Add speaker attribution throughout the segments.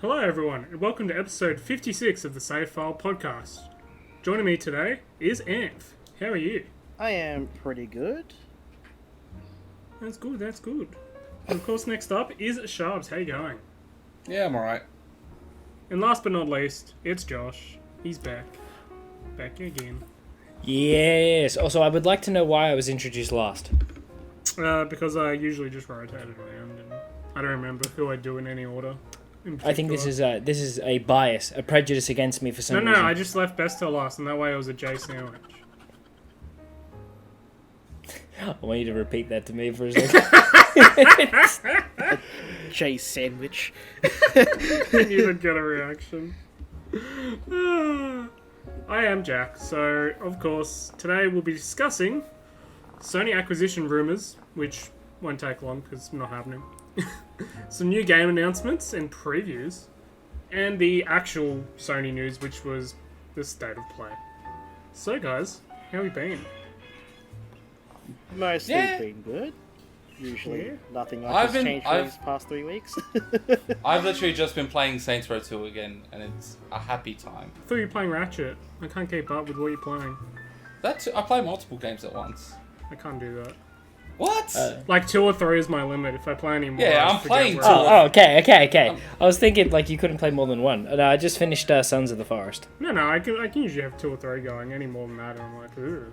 Speaker 1: Hello everyone, and welcome to episode 56 of the Save File podcast. Joining me today is Anf. How are you?
Speaker 2: I am pretty good.
Speaker 1: That's good. And of course, next up is Charbs. How you going?
Speaker 3: Yeah, I'm alright.
Speaker 1: And last but not least, it's Josh. He's back. Back again.
Speaker 4: Yes. Also, I would like to know why I was introduced last.
Speaker 1: Because I usually just rotated around, and I don't remember who I do in any order.
Speaker 4: I think this is a bias, a prejudice against me for some reason.
Speaker 1: No, I just left best till last, and that way it was a J sandwich.
Speaker 4: I want you to repeat that to me for a second.
Speaker 2: J sandwich.
Speaker 1: Didn't even get a reaction. I am Jack, so of course today we'll be discussing Sony Acquisition Rumours, which won't take long because it's not happening. Some new game announcements and previews, and the actual Sony news, which was the state of play. So guys, how have you been?
Speaker 2: Mostly been good. Usually nothing much has changed for these past 3 weeks.
Speaker 3: I've literally just been playing Saints Row 2 again, and it's a happy time.
Speaker 1: I thought you were playing Ratchet. I can't keep up with what you're playing.
Speaker 3: I play multiple games at once.
Speaker 1: I can't do that.
Speaker 3: What?
Speaker 1: Like 2 or 3 is my limit. If I play any more,
Speaker 3: Yeah,
Speaker 1: I
Speaker 3: I'm
Speaker 1: forget
Speaker 3: playing
Speaker 1: where
Speaker 3: two.
Speaker 1: I am.
Speaker 4: Okay. I was thinking like you couldn't play more than one. No, I just finished Sons of the Forest.
Speaker 1: No, I can usually have 2 or 3 going. Any more than that, I'm like, ugh.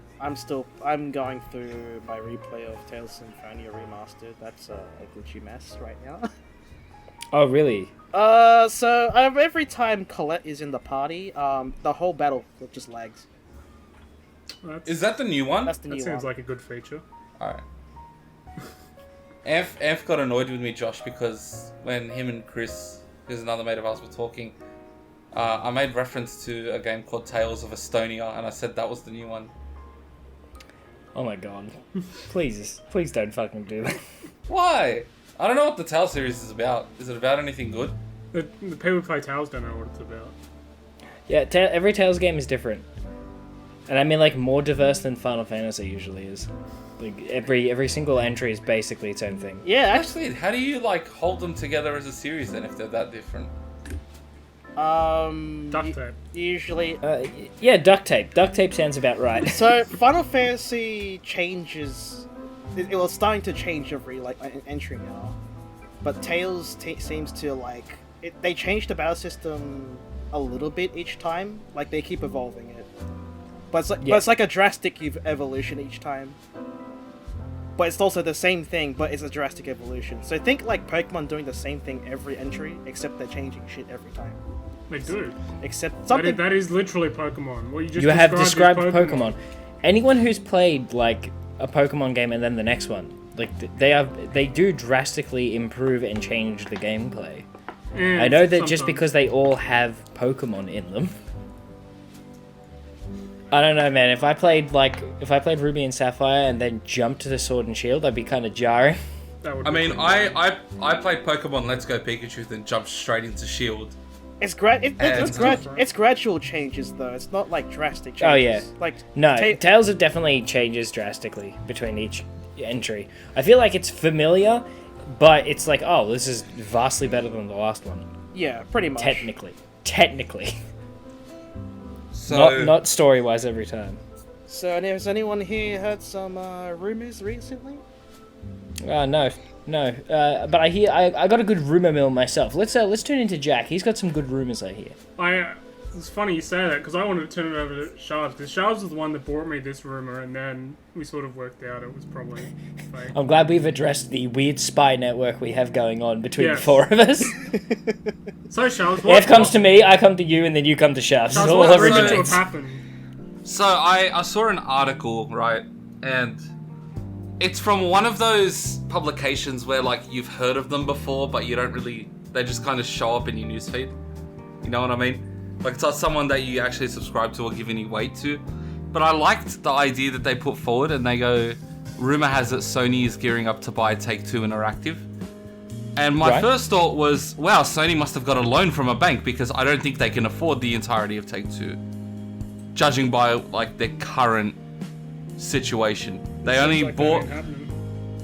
Speaker 2: I'm going through my replay of Tales of Symphonia Remastered. That's a glitchy mess right now.
Speaker 4: Oh, really?
Speaker 2: So every time Colette is in the party, the whole battle just lags.
Speaker 3: Is that the new one?
Speaker 2: That's the new
Speaker 1: That seems
Speaker 2: one.
Speaker 1: like a good feature.
Speaker 3: Alright. Anf got annoyed with me, Josh, because when him and Chris, who's another mate of ours, were talking, I made reference to a game called Tales of Estonia, and I said that was the new one.
Speaker 4: Oh my god. Please don't fucking do that.
Speaker 3: Why? I don't know what the Tales series is about. Is it about anything good?
Speaker 1: The people who play Tales don't know what it's about.
Speaker 4: Yeah, every Tales game is different. And I mean like more diverse than Final Fantasy usually is. Like every single entry is basically its own thing.
Speaker 2: Yeah,
Speaker 3: Actually, how do you hold them together as a series then if they're that different?
Speaker 1: Duct tape.
Speaker 2: Usually.
Speaker 4: Yeah, duct tape. Duct tape sounds about right.
Speaker 2: So Final Fantasy changes. It was starting to change every entry now, but Tales seems to they changed the battle system a little bit each time. Like they keep evolving it, but it's like a drastic evolution each time. But it's also the same thing, but it's a drastic evolution. So think like Pokemon doing the same thing every entry, except they're changing shit every time.
Speaker 1: They do.
Speaker 2: Except something
Speaker 1: That is literally Pokemon. What you just
Speaker 4: You have
Speaker 1: described
Speaker 4: described
Speaker 1: is
Speaker 4: Pokemon. Anyone who's played like a Pokemon game and then the next one, like they do drastically improve and change the gameplay.
Speaker 1: And
Speaker 4: I know that just
Speaker 1: sometimes.
Speaker 4: because they all have Pokemon in them. I don't know, man. If I played Ruby and Sapphire and then jumped to the Sword and Shield, I'd be kind of jarring.
Speaker 1: That would
Speaker 3: I
Speaker 1: be
Speaker 3: mean,
Speaker 1: pretty
Speaker 3: I played Pokemon Let's Go Pikachu, then jumped straight into Shield.
Speaker 2: it's gradual changes though. It's not like drastic changes.
Speaker 4: Oh, yeah.
Speaker 2: Like
Speaker 4: No, Tales of definitely changes drastically between each entry. I feel like it's familiar, but it's like, oh, this is vastly better than the last one.
Speaker 2: yeah, pretty much.
Speaker 4: Technically.
Speaker 3: So
Speaker 4: Not story-wise every time.
Speaker 2: So, has anyone here heard some rumors recently?
Speaker 4: No. But I hear I got a good rumor mill myself. Let's tune into Jack. He's got some good rumors I hear.
Speaker 1: It's funny you say that because I wanted to turn it over to Shards because Shards was the one that brought me this rumor, and then we sort of worked out it was probably fake.
Speaker 4: I'm glad we've addressed the weird spy network we have going on between the
Speaker 1: Yes.
Speaker 4: 4 of us.
Speaker 1: So Shards,
Speaker 4: F comes to me, I come to you, and then you come to Shafts.
Speaker 1: Shards,
Speaker 4: It all
Speaker 1: what's going to have
Speaker 4: originates.
Speaker 1: happened?
Speaker 3: So I saw an article, right, and it's from one of those publications where you've heard of them before, but you don't really. They just kind of show up in your newsfeed. You know what I mean? Like it's not someone that you actually subscribe to or give any weight to. But I liked the idea that they put forward, and they go, rumor has it Sony is gearing up to buy Take-Two Interactive. And my first thought was, wow, Sony must have got a loan from a bank because I don't think they can afford the entirety of Take-Two. Judging by their current situation. They only bought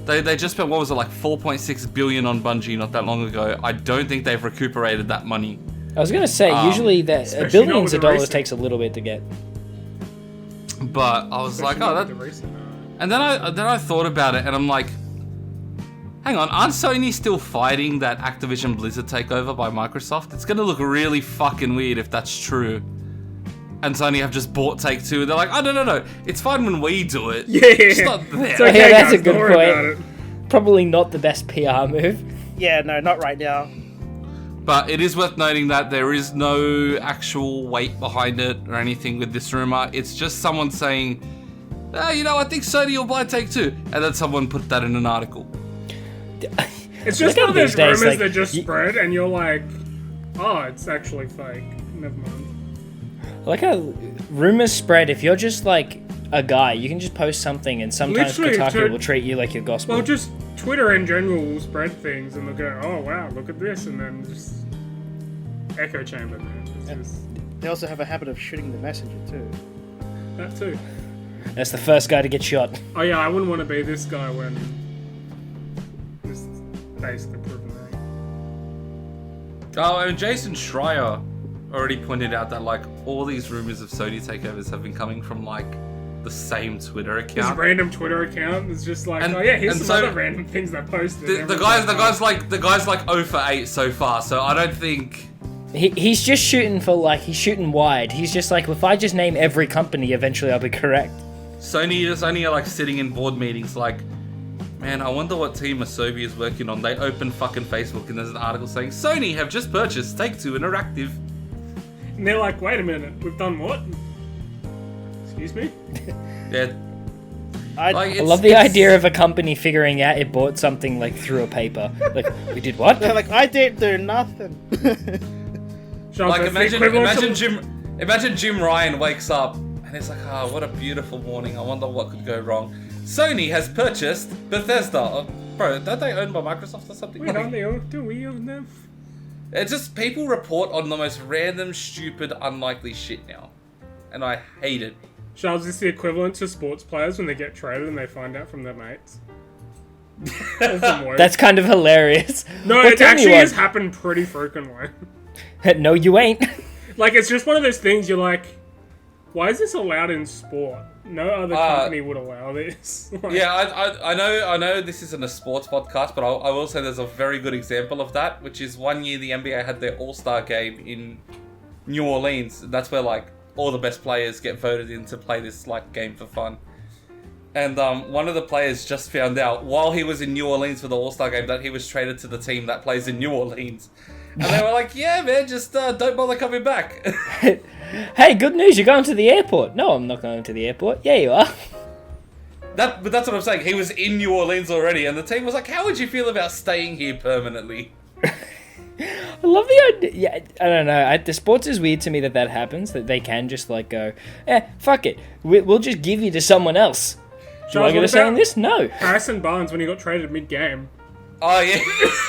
Speaker 3: They just spent, what was it, like 4.6 billion on Bungie not that long ago. I don't think they've recuperated that money.
Speaker 4: I was gonna say usually that
Speaker 1: especially not
Speaker 4: billions
Speaker 1: with
Speaker 4: of
Speaker 1: the
Speaker 4: dollars
Speaker 1: recent-
Speaker 4: takes a little bit to get.
Speaker 3: But I was like,
Speaker 1: Especially
Speaker 3: oh,
Speaker 1: with
Speaker 3: that.
Speaker 1: the recent,
Speaker 3: And then I thought about it, and I'm like, hang on, aren't Sony still fighting that Activision Blizzard takeover by Microsoft? It's gonna look really fucking weird if that's true. And Sony have just bought Take-Two. They're like, oh, no. It's fine when we do it.
Speaker 1: Yeah.
Speaker 3: It's not there.
Speaker 1: It's okay,
Speaker 4: Yeah, that's
Speaker 1: guys,
Speaker 4: a good
Speaker 1: don't worry about
Speaker 4: point.
Speaker 1: it.
Speaker 4: Probably not the best PR move.
Speaker 2: Yeah, no, not right now.
Speaker 3: But it is worth noting that there is no actual weight behind it or anything with this rumor. It's just someone saying, I think Sony will buy Take-Two. And then someone put that in an article.
Speaker 1: It's just
Speaker 4: Look
Speaker 1: one
Speaker 4: at
Speaker 1: of those
Speaker 4: these days,
Speaker 1: rumors
Speaker 4: like,
Speaker 1: that just spread, and you're like, oh, it's actually fake. Never mind.
Speaker 4: Like how rumors spread. If you're just like a guy, you can just post something, and sometimes
Speaker 1: Literally,
Speaker 4: Kotaku will treat you like your gospel.
Speaker 1: Well, just Twitter in general will spread things, and they'll go, oh, wow, look at this, and then just echo chamber, man. It's just
Speaker 2: They also have a habit of shooting the messenger too.
Speaker 1: that too.
Speaker 4: That's the first guy to get shot.
Speaker 1: Oh, yeah, I wouldn't want to be this guy when it's basically proven wrong.
Speaker 3: Oh, and Jason Schreier already pointed out that, like, all these rumors of Sony takeovers have been coming from, like, the same Twitter
Speaker 1: This
Speaker 3: account.
Speaker 1: random Twitter account is just like,
Speaker 3: And-
Speaker 1: oh, yeah, here's
Speaker 3: and
Speaker 1: some
Speaker 3: so-
Speaker 1: other random things I posted.
Speaker 3: The
Speaker 1: Everyone's
Speaker 3: guy's like 0 for 8 so far, so I don't think.
Speaker 4: He's just shooting for he's shooting wide. He's just like, if I just name every company, eventually I'll be correct.
Speaker 3: Sony are like sitting in board meetings like, man, I wonder what team Asobi is working on. They open fucking Facebook and there's an article saying Sony have just purchased Take-Two Interactive.
Speaker 1: And they're like, wait a minute, we've done what? Excuse me?
Speaker 3: Yeah.
Speaker 2: I
Speaker 4: I love the idea of a company figuring out it bought something like through a paper. Like, we did what?
Speaker 2: They're like, I didn't do nothing.
Speaker 1: Charles,
Speaker 3: Like
Speaker 1: that's the equivalent
Speaker 3: imagine Jim Ryan wakes up and he's like, oh, what a beautiful morning. I wonder what could go wrong. Sony has purchased Bethesda. Oh, bro, don't they own by Microsoft or something?
Speaker 1: Wait, aren't they all? Do we own them?
Speaker 3: It's just people report on the most random, stupid, unlikely shit now. And I hate it.
Speaker 1: Charles, is this the equivalent to sports players when they get traded and they find out from their mates? Or from work?
Speaker 4: That's kind of hilarious.
Speaker 1: No,
Speaker 4: Well,
Speaker 1: it
Speaker 4: tell me
Speaker 1: actually
Speaker 4: what.
Speaker 1: has happened pretty frequently.
Speaker 4: No, you ain't.
Speaker 1: Like, it's just one of those things you're like, why is this allowed in sport? No other company would allow this. Like,
Speaker 3: Yeah, I know this isn't a sports podcast, but I will say there's a very good example of that, which is one year the NBA had their All-Star game in New Orleans. That's where, like, all the best players get voted in to play this, like, game for fun. And one of the players just found out while he was in New Orleans for the All-Star game that he was traded to the team that plays in New Orleans. And they were like, yeah, man, just don't bother coming back.
Speaker 4: Hey, good news, you're going to the airport. No, I'm not going to the airport. Yeah, you are.
Speaker 3: But that's what I'm saying. He was in New Orleans already, and the team was like, how would you feel about staying here permanently?
Speaker 4: I love the idea. Yeah, I don't know. The sports is weird to me that happens, that they can just like go, fuck it. We'll just give you to someone else. Do
Speaker 1: Charles,
Speaker 4: I get
Speaker 1: what
Speaker 4: a say in
Speaker 1: about
Speaker 4: this? No.
Speaker 1: Harrison Barnes when he got traded mid-game.
Speaker 3: Oh, yeah.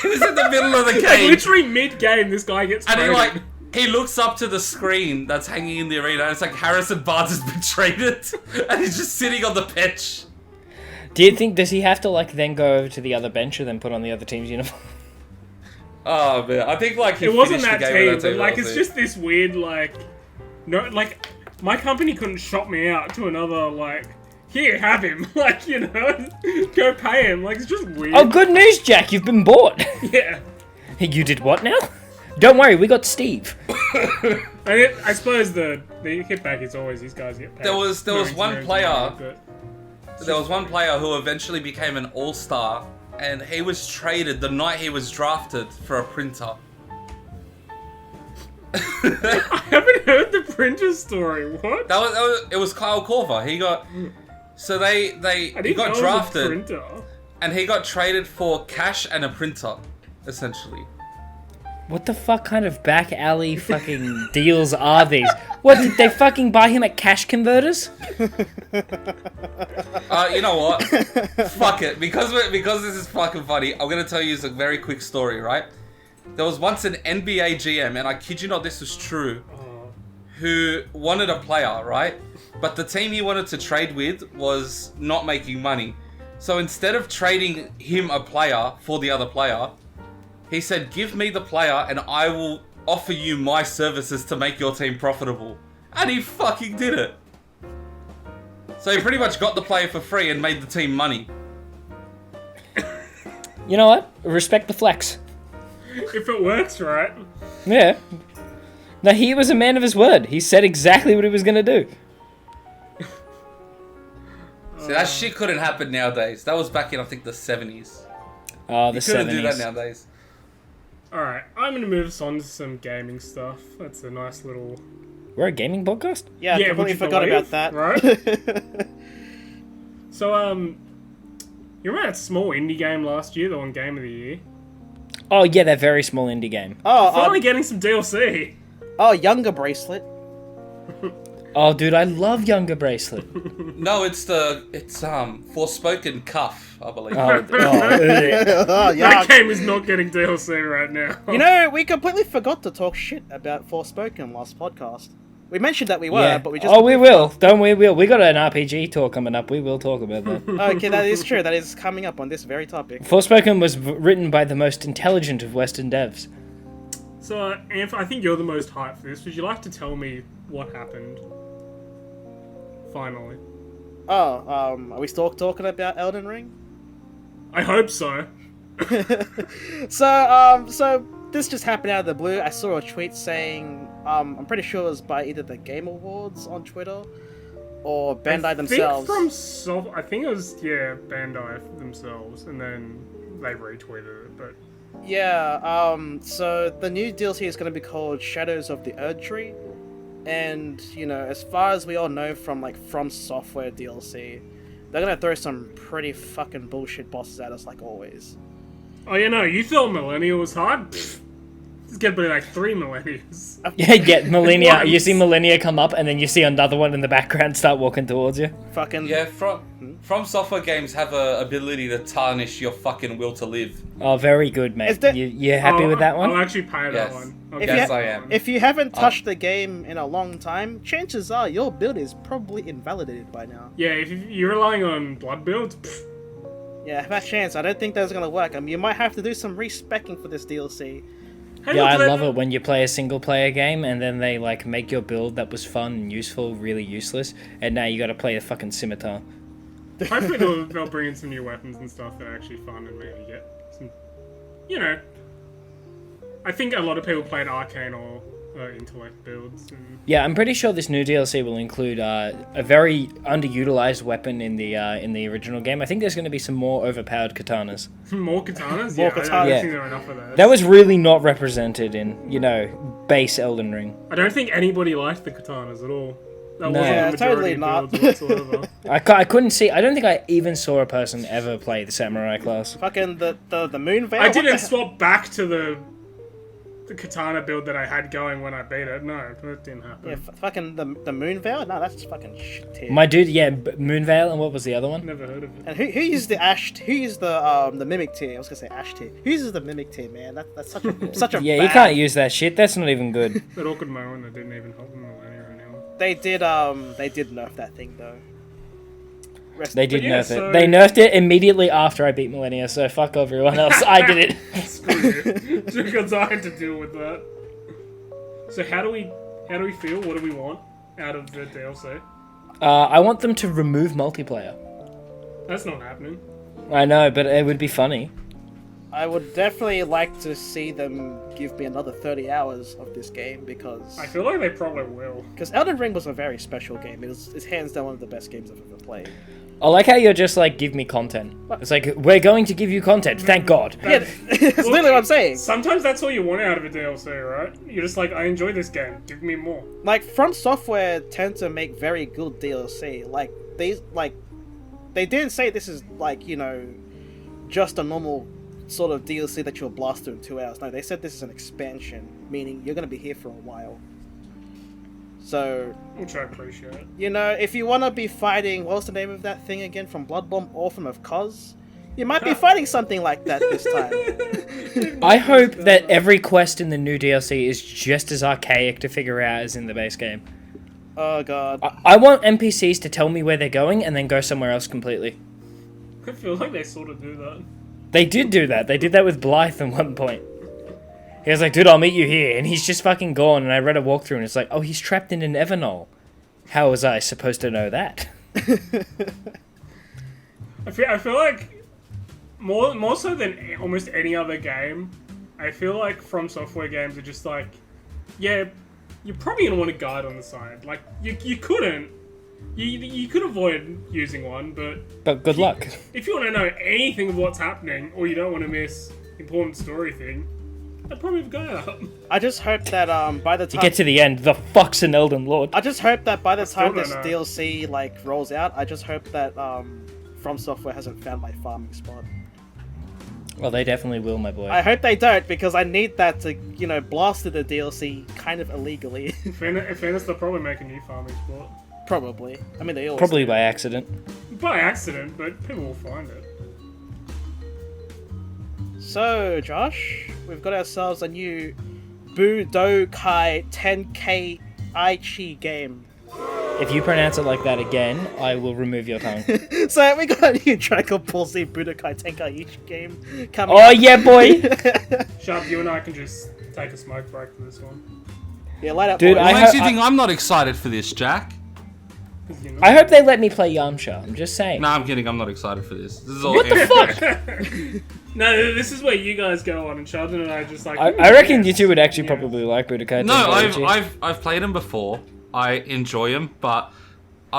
Speaker 3: He was in the middle of the
Speaker 1: Like,
Speaker 3: game.
Speaker 1: literally mid-game, this guy gets
Speaker 3: And
Speaker 1: traded.
Speaker 3: he looks up to the screen that's hanging in the arena, and it's like Harrison Barnes has been traded, and he's just sitting on the pitch.
Speaker 4: Do you think, does he have to like then go over to the other bench and then put on the other team's uniform?
Speaker 3: Oh man, I think like he
Speaker 1: It wasn't
Speaker 3: finished
Speaker 1: that
Speaker 3: the game
Speaker 1: team,
Speaker 3: with that
Speaker 1: but like,
Speaker 3: team,
Speaker 1: it's just this weird, like, no, like, my company couldn't shop me out to another, like, here, have him, like, you know, go pay him, like, it's just weird.
Speaker 4: Oh, good news, Jack, you've been bought.
Speaker 1: Yeah.
Speaker 4: You did what now? Don't worry, we got Steve.
Speaker 1: I suppose the hitback is always these guys get paid.
Speaker 3: There was
Speaker 1: No
Speaker 3: one
Speaker 1: engineers
Speaker 3: player-
Speaker 1: and that,
Speaker 3: There was one player who eventually became an all-star, and he was traded the night he was drafted for a printer.
Speaker 1: I haven't heard the printer story. What?
Speaker 3: It was Kyle Korver. He got
Speaker 1: I
Speaker 3: he got
Speaker 1: didn't know it was a
Speaker 3: drafted,
Speaker 1: printer.
Speaker 3: and he got traded for cash and a printer, essentially.
Speaker 4: What the fuck kind of back alley fucking deals are these? What, did they fucking buy him at cash converters?
Speaker 3: You know what? Fuck it. Because this is fucking funny, I'm gonna tell you a very quick story, right? There was once an NBA GM, and I kid you not, this was true, who wanted a player, right? But the team he wanted to trade with was not making money. So instead of trading him a player for the other player, he said, give me the player and I will offer you my services to make your team profitable. And he fucking did it. So he pretty much got the player for free and made the team money.
Speaker 4: You know what? Respect the flex.
Speaker 1: If it works, right?
Speaker 4: Yeah. No, he was a man of his word. He said exactly what he was going to do.
Speaker 3: See, that shit couldn't happen nowadays. That was back in, I think, the 70s.
Speaker 4: Oh, the
Speaker 3: You couldn't
Speaker 4: 70s.
Speaker 3: do that nowadays.
Speaker 1: Alright, I'm gonna move us on to some gaming stuff. That's a nice little...
Speaker 4: We're a gaming podcast?
Speaker 2: Yeah, I
Speaker 1: would
Speaker 2: completely
Speaker 1: you
Speaker 2: forgot
Speaker 1: believe,
Speaker 2: about that.
Speaker 1: Right? So, you remember that small indie game last year, the one Game of the Year?
Speaker 4: Oh, yeah, that very small indie game.
Speaker 1: Finally getting some DLC!
Speaker 2: Younger Bracelet.
Speaker 4: Oh, dude, I love Younger Bracelet.
Speaker 3: No, it's Forspoken Cuff, I believe.
Speaker 4: Oh,
Speaker 1: That game is not getting DLC right now.
Speaker 2: You know, we completely forgot to talk shit about Forspoken last podcast. We mentioned that we were, but we just...
Speaker 4: Oh, we will. Don't we will. We got an RPG tour coming up. We will talk about that.
Speaker 2: Okay, that is true. That is coming up on this very topic.
Speaker 4: Forspoken was written by the most intelligent of Western devs.
Speaker 1: So, Anf, I think you're the most hyped for this. Would you like to tell me what happened? Finally.
Speaker 2: Are we still talking about Elden Ring?
Speaker 1: I hope so.
Speaker 2: So this just happened out of the blue. I saw a tweet saying, I'm pretty sure it was by either the Game Awards on Twitter or Bandai themselves.
Speaker 1: I think it was, Bandai themselves, and then they retweeted it, but...
Speaker 2: Yeah, so the new DLC is going to be called Shadows of the Erdtree. And, you know, as far as we all know from, From Software DLC, they're going to throw some pretty fucking bullshit bosses at us, like always.
Speaker 1: Oh, yeah, no, you thought Millennial was hard? Pfft. It's gonna be like 3 millennials.
Speaker 4: Yeah, Millennia.
Speaker 1: Once.
Speaker 4: You see Millennia come up, and then you see another one in the background start walking towards you.
Speaker 2: Fucking...
Speaker 3: Yeah, From Software games have a ability to tarnish your fucking will to live.
Speaker 4: Oh, very good, mate.
Speaker 2: Is that-
Speaker 4: You happy with that one?
Speaker 1: I'll actually pay that
Speaker 3: Yes.
Speaker 1: one.
Speaker 2: If
Speaker 3: Yes,
Speaker 2: you
Speaker 3: I am.
Speaker 2: If you haven't touched the game in a long time, chances are your build is probably invalidated by now.
Speaker 1: Yeah, if you're relying on blood builds, pfft,
Speaker 2: Yeah, have a chance. I don't think that's gonna work. I mean, you might have to do some respecking for this DLC.
Speaker 1: hey,
Speaker 4: Yeah,
Speaker 1: look,
Speaker 4: I
Speaker 1: they-
Speaker 4: love it when you play a single-player game and then they make your build that was fun and useful really useless, and now you got to play a fucking scimitar.
Speaker 1: Hopefully they'll bring in some new weapons and stuff that are actually fun and maybe get some... I think a lot of people played Arcane or Intellect builds. And...
Speaker 4: Yeah, I'm pretty sure this new DLC will include a very underutilized weapon in the original game. I think there's going to be some more overpowered katanas.
Speaker 1: More katanas?
Speaker 2: More
Speaker 1: I
Speaker 2: katanas.
Speaker 1: don't
Speaker 4: Yeah.
Speaker 1: think there are enough of those.
Speaker 4: That was really not represented in, base Elden Ring.
Speaker 1: I don't think anybody liked the katanas at all. That
Speaker 4: No.
Speaker 1: wasn't
Speaker 2: Yeah,
Speaker 1: the majority
Speaker 2: totally
Speaker 1: of
Speaker 2: not.
Speaker 1: builds whatsoever.
Speaker 4: I couldn't see. I don't think I even saw a person ever play the samurai class.
Speaker 2: Fucking the moon veil.
Speaker 1: I
Speaker 2: What the
Speaker 1: didn't
Speaker 2: hell?
Speaker 1: swap back to the katana build that I had going when I beat it. No, that didn't happen.
Speaker 2: Yeah, fucking the moon veil. No, that's fucking shit tier.
Speaker 4: My dude, yeah, Moonveil, and what was the other one?
Speaker 1: Never heard of it.
Speaker 2: And who used the ash? Who used the mimic tier? I was gonna say ash tier. Who uses the mimic tier, man? That's such a such a
Speaker 4: Yeah,
Speaker 2: bad...
Speaker 4: you can't use that shit. That's not even good.
Speaker 1: That awkward moment that didn't even help in Millennia anymore.
Speaker 2: They did nerf that thing though.
Speaker 4: They did
Speaker 1: But yeah,
Speaker 4: nerf
Speaker 1: so-
Speaker 4: it. They nerfed it immediately after I beat Millennia, so fuck everyone else. I did it.
Speaker 1: Screw you. Because I had to deal with that. So how do we feel? What do we want out of the DLC?
Speaker 4: I want them to remove multiplayer.
Speaker 1: That's not happening.
Speaker 4: I know, but it would be funny.
Speaker 2: I would definitely like to see them give me another 30 hours of this game because
Speaker 1: I feel like they probably will.
Speaker 2: Elden Ring was a very special game. It's hands down one of the best games I've ever played.
Speaker 4: I like how you're just like, give me content. It's like, we're going to give you content, thank God.
Speaker 2: Yeah, it's literally what I'm saying.
Speaker 1: Sometimes that's all you want out of a DLC, right? You're just like, I enjoy this game. Give me more.
Speaker 2: Like, From Software tend to make very good DLC. They didn't say this is just a normal sort of DLC that you'll blast through in 2 hours. No, they said this is an expansion, meaning you're gonna be here for a while. So,
Speaker 1: Which I appreciate.
Speaker 2: if you want to be fighting, what was the name of that thing again from Bloodborne, Orphan of Kos? You might be fighting something like that this time.
Speaker 4: I hope that every quest in the new DLC is just as archaic to figure out as in the base game.
Speaker 2: Oh god.
Speaker 4: I want NPCs to tell me where they're going and then go somewhere else completely.
Speaker 1: I feel like they sort of do that.
Speaker 4: They did do that. They did that with Blythe at one point. He was like, dude, I'll meet you here. And he's just fucking gone. And I read a walkthrough and it's like, oh, he's trapped in an Evernull. How was I supposed to know that?
Speaker 1: I feel like more so than almost any other game, I feel like From Software games are just like, yeah, you're probably gonna want a guide on the side. Like you couldn't, you could avoid using one, but
Speaker 4: good luck.
Speaker 1: If you want to know anything of what's happening, or you don't want to miss important story thing, I'd probably have a guide up.
Speaker 2: I just hope that by the time
Speaker 4: You get to the end, the fuck's an Elden Lord.
Speaker 2: I just hope that by the time
Speaker 1: don't
Speaker 2: this
Speaker 1: know.
Speaker 2: DLC like rolls out, I just hope that From Software hasn't found my farming spot.
Speaker 4: Well, they definitely will, my boy.
Speaker 2: I hope they don't, because I need that to, blast through the DLC kind of illegally.
Speaker 1: In fairness, they'll probably make a new farming sport.
Speaker 2: Probably. I mean, they always
Speaker 4: Probably
Speaker 2: do.
Speaker 4: by accident.
Speaker 1: By accident, but people will find it.
Speaker 2: So, Josh, we've got ourselves a new Budokai Tenkaichi game.
Speaker 4: If you pronounce it like that again, I will remove your tongue.
Speaker 2: So we got a new Dragon Ball Z Budokai Tenkaichi game coming
Speaker 4: Oh,
Speaker 2: out.
Speaker 4: yeah, boy!
Speaker 1: Sharp, you and I can just take a smoke break for this one.
Speaker 2: Yeah, light up,
Speaker 4: Dude,
Speaker 2: boys.
Speaker 3: What
Speaker 4: I
Speaker 3: makes
Speaker 4: ho-
Speaker 3: you think I'm not excited for this, Jack?
Speaker 1: 'Cause, you know.
Speaker 4: I hope they let me play Yamcha. I'm just saying.
Speaker 3: Nah, I'm kidding. I'm not excited for this. This is all.
Speaker 4: What the
Speaker 3: Anf-
Speaker 4: fuck?
Speaker 1: No, this is where you guys go on, and Sheldon and I just like.
Speaker 4: I reckon you two would actually
Speaker 1: Yeah.
Speaker 4: probably like Budokai
Speaker 3: No,
Speaker 4: Tenkaichi.
Speaker 3: I've played them before. I enjoy them, but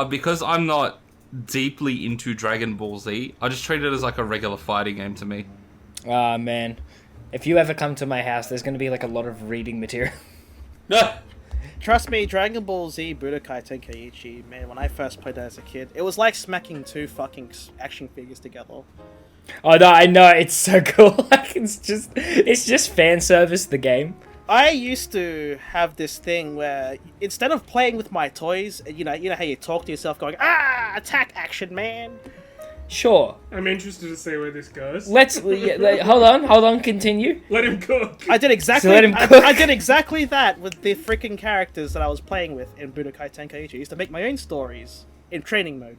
Speaker 3: because I'm not deeply into Dragon Ball Z, I just treat it as like a regular fighting game to me.
Speaker 4: Ah, man. If you ever come to my house, there's going to be like a lot of reading material.
Speaker 2: Trust me, Dragon Ball Z Budokai Tenkaichi, man, when I first played that as a kid, it was like smacking two fucking action figures together.
Speaker 4: Oh, no, I know. It's so cool. Like, it's just fan service, the game.
Speaker 2: I used to have this thing where instead of playing with my toys, you know how you talk to yourself going, attack action, man.
Speaker 4: Sure.
Speaker 1: I'm interested to see where this goes.
Speaker 4: Hold on, continue.
Speaker 1: Let him cook.
Speaker 2: I did exactly.
Speaker 4: So let him cook.
Speaker 2: I did exactly that with the freaking characters that I was playing with in Budokai Tenkaichi. I used to make my own stories in training mode.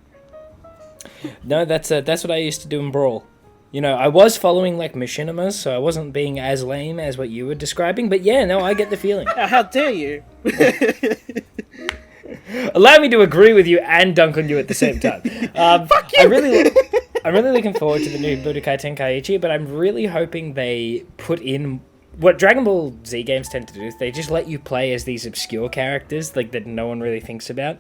Speaker 4: No, that's what I used to do in Brawl. You know, I was following like machinimas, so I wasn't being as lame as what you were describing. But yeah, no, I get the feeling.
Speaker 2: Now, how dare you?
Speaker 4: Allow me to agree with you and dunk on you at the same time. Fuck you! I'm really looking forward to the new Budokai Tenkaichi, but I'm really hoping they put in what Dragon Ball Z games tend to do. Is they just let you play as these obscure characters, like that no one really thinks about.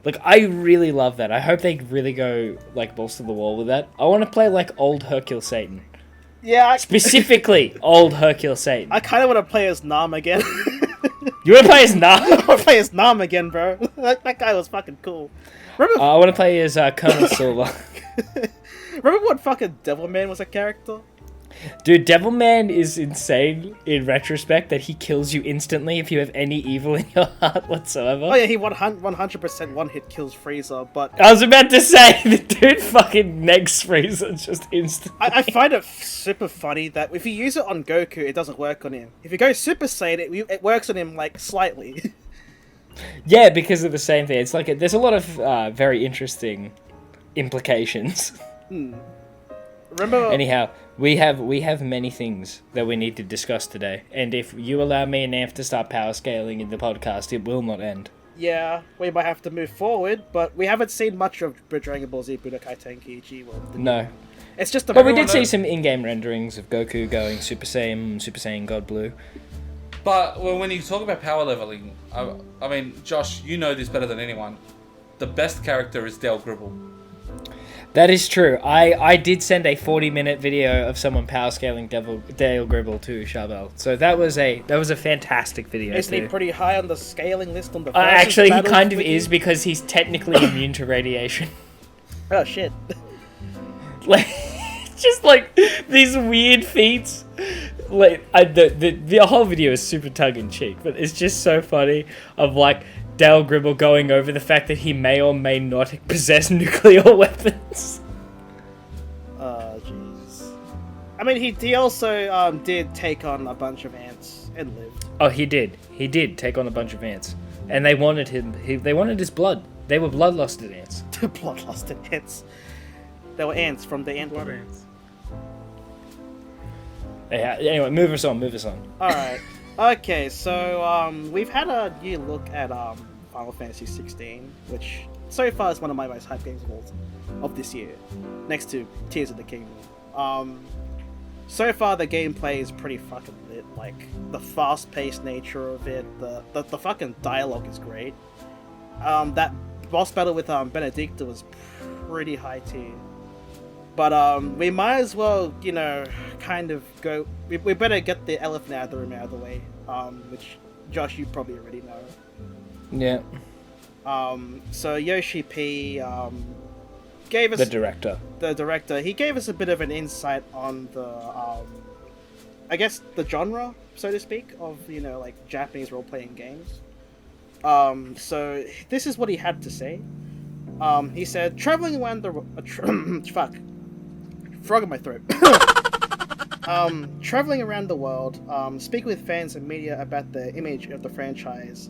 Speaker 4: Like, I really love that. I hope they really go like balls to the wall with that. I want to play like old Hercule Satan,
Speaker 2: Yeah,
Speaker 4: specifically old Hercule Satan.
Speaker 2: I kind of want to play as Nam again.
Speaker 4: You want to play as
Speaker 2: I
Speaker 4: Nam?
Speaker 2: want to play as Nam again, bro. that guy was fucking cool. Remember,
Speaker 4: I want to play as Colonel Silver.
Speaker 2: remember what fucking Devilman was a character?
Speaker 4: Dude, Devilman is insane in retrospect that he kills you instantly if you have any evil in your heart whatsoever.
Speaker 2: Oh yeah, he 100% one-hit kills Frieza, but
Speaker 4: I was about to say, the dude fucking negs Frieza just instantly.
Speaker 2: I find it super funny that if you use it on Goku, it doesn't work on him. If you go Super Saiyan, it works on him, like, slightly.
Speaker 4: Yeah, because of the same thing. It's like, there's a lot of very interesting implications.
Speaker 2: Remember...
Speaker 4: Anyhow, we have many things that we need to discuss today, and if you allow me and Anf to start power scaling in the podcast, it will not end.
Speaker 2: Yeah, we might have to move forward, but we haven't seen much of Dragon Ball Z Budokai Tenkaichi. Well,
Speaker 4: No.
Speaker 2: it's just a
Speaker 4: But we did see some in-game renderings of Goku going Super Saiyan God Blue.
Speaker 3: But when you talk about power leveling, I mean, Josh, you know this better than anyone. The best character is Dale Gribble.
Speaker 4: That is true. I did send a 40-minute video of someone power scaling Dale Gribble to Charbel. So that was a fantastic video.
Speaker 2: Isn't he
Speaker 4: too.
Speaker 2: pretty high on the scaling list on the
Speaker 4: Actually, he
Speaker 2: battles
Speaker 4: kind of
Speaker 2: wiki?
Speaker 4: is because he's technically immune to radiation.
Speaker 2: Oh shit.
Speaker 4: Like, just like these weird feats. Like the whole video is super tongue in cheek, but it's just so funny of like Dale Gribble going over the fact that he may or may not possess nuclear weapons.
Speaker 2: Oh jeez. I mean, he also did take on a bunch of ants and lived.
Speaker 4: Oh, he did. He did take on a bunch of ants, and they wanted him. They wanted his blood. They were bloodlusted ants.
Speaker 2: Bloodlusted ants. They were ants from the ant.
Speaker 1: Blood ants.
Speaker 4: Yeah, anyway, move us on.
Speaker 2: Alright. Okay, so we've had a new look at Final Fantasy 16, which so far is one of my most hyped games of this year, next to Tears of the Kingdom. So far the gameplay is pretty fucking lit. Like the fast-paced nature of it, the fucking dialogue is great. That boss battle with Benedicta was pretty high tier. But we might as well, you know, kind of go. We better get the elephant out of the room out of the way, which Josh, you probably already know.
Speaker 4: Yeah.
Speaker 2: So Yoshi P gave us
Speaker 4: The director. He gave us a bit of an insight on the, I guess the genre, so to speak, of, you know, like Japanese role-playing games. So this is what he had to say. He said, traveling around the frog in my throat. Traveling around the world, speaking with fans and media about the image of the franchise,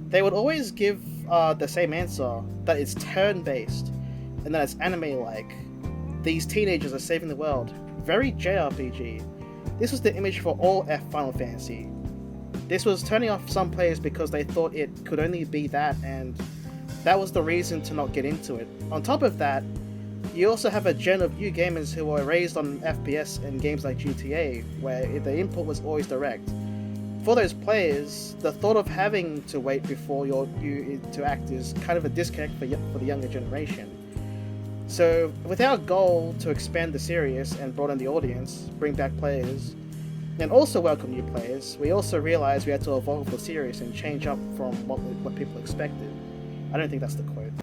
Speaker 4: they would always give the same answer, that it's turn-based, and that it's anime-like. These teenagers are saving the world. Very JRPG. This was the image for all Final Fantasy. This was turning off some players because they thought it could only be that, and that was the reason to not get into it. On top of that, you also have a gen of new gamers who were raised on FPS and games like GTA, where the input was always direct. For those players, the thought of having to wait before you interact is kind of a disconnect for the younger generation. So, with our goal to expand the series and broaden the audience, bring back players, and also welcome new players, we also realized we had to evolve the series and change up from what people expected. I don't think that's the quote.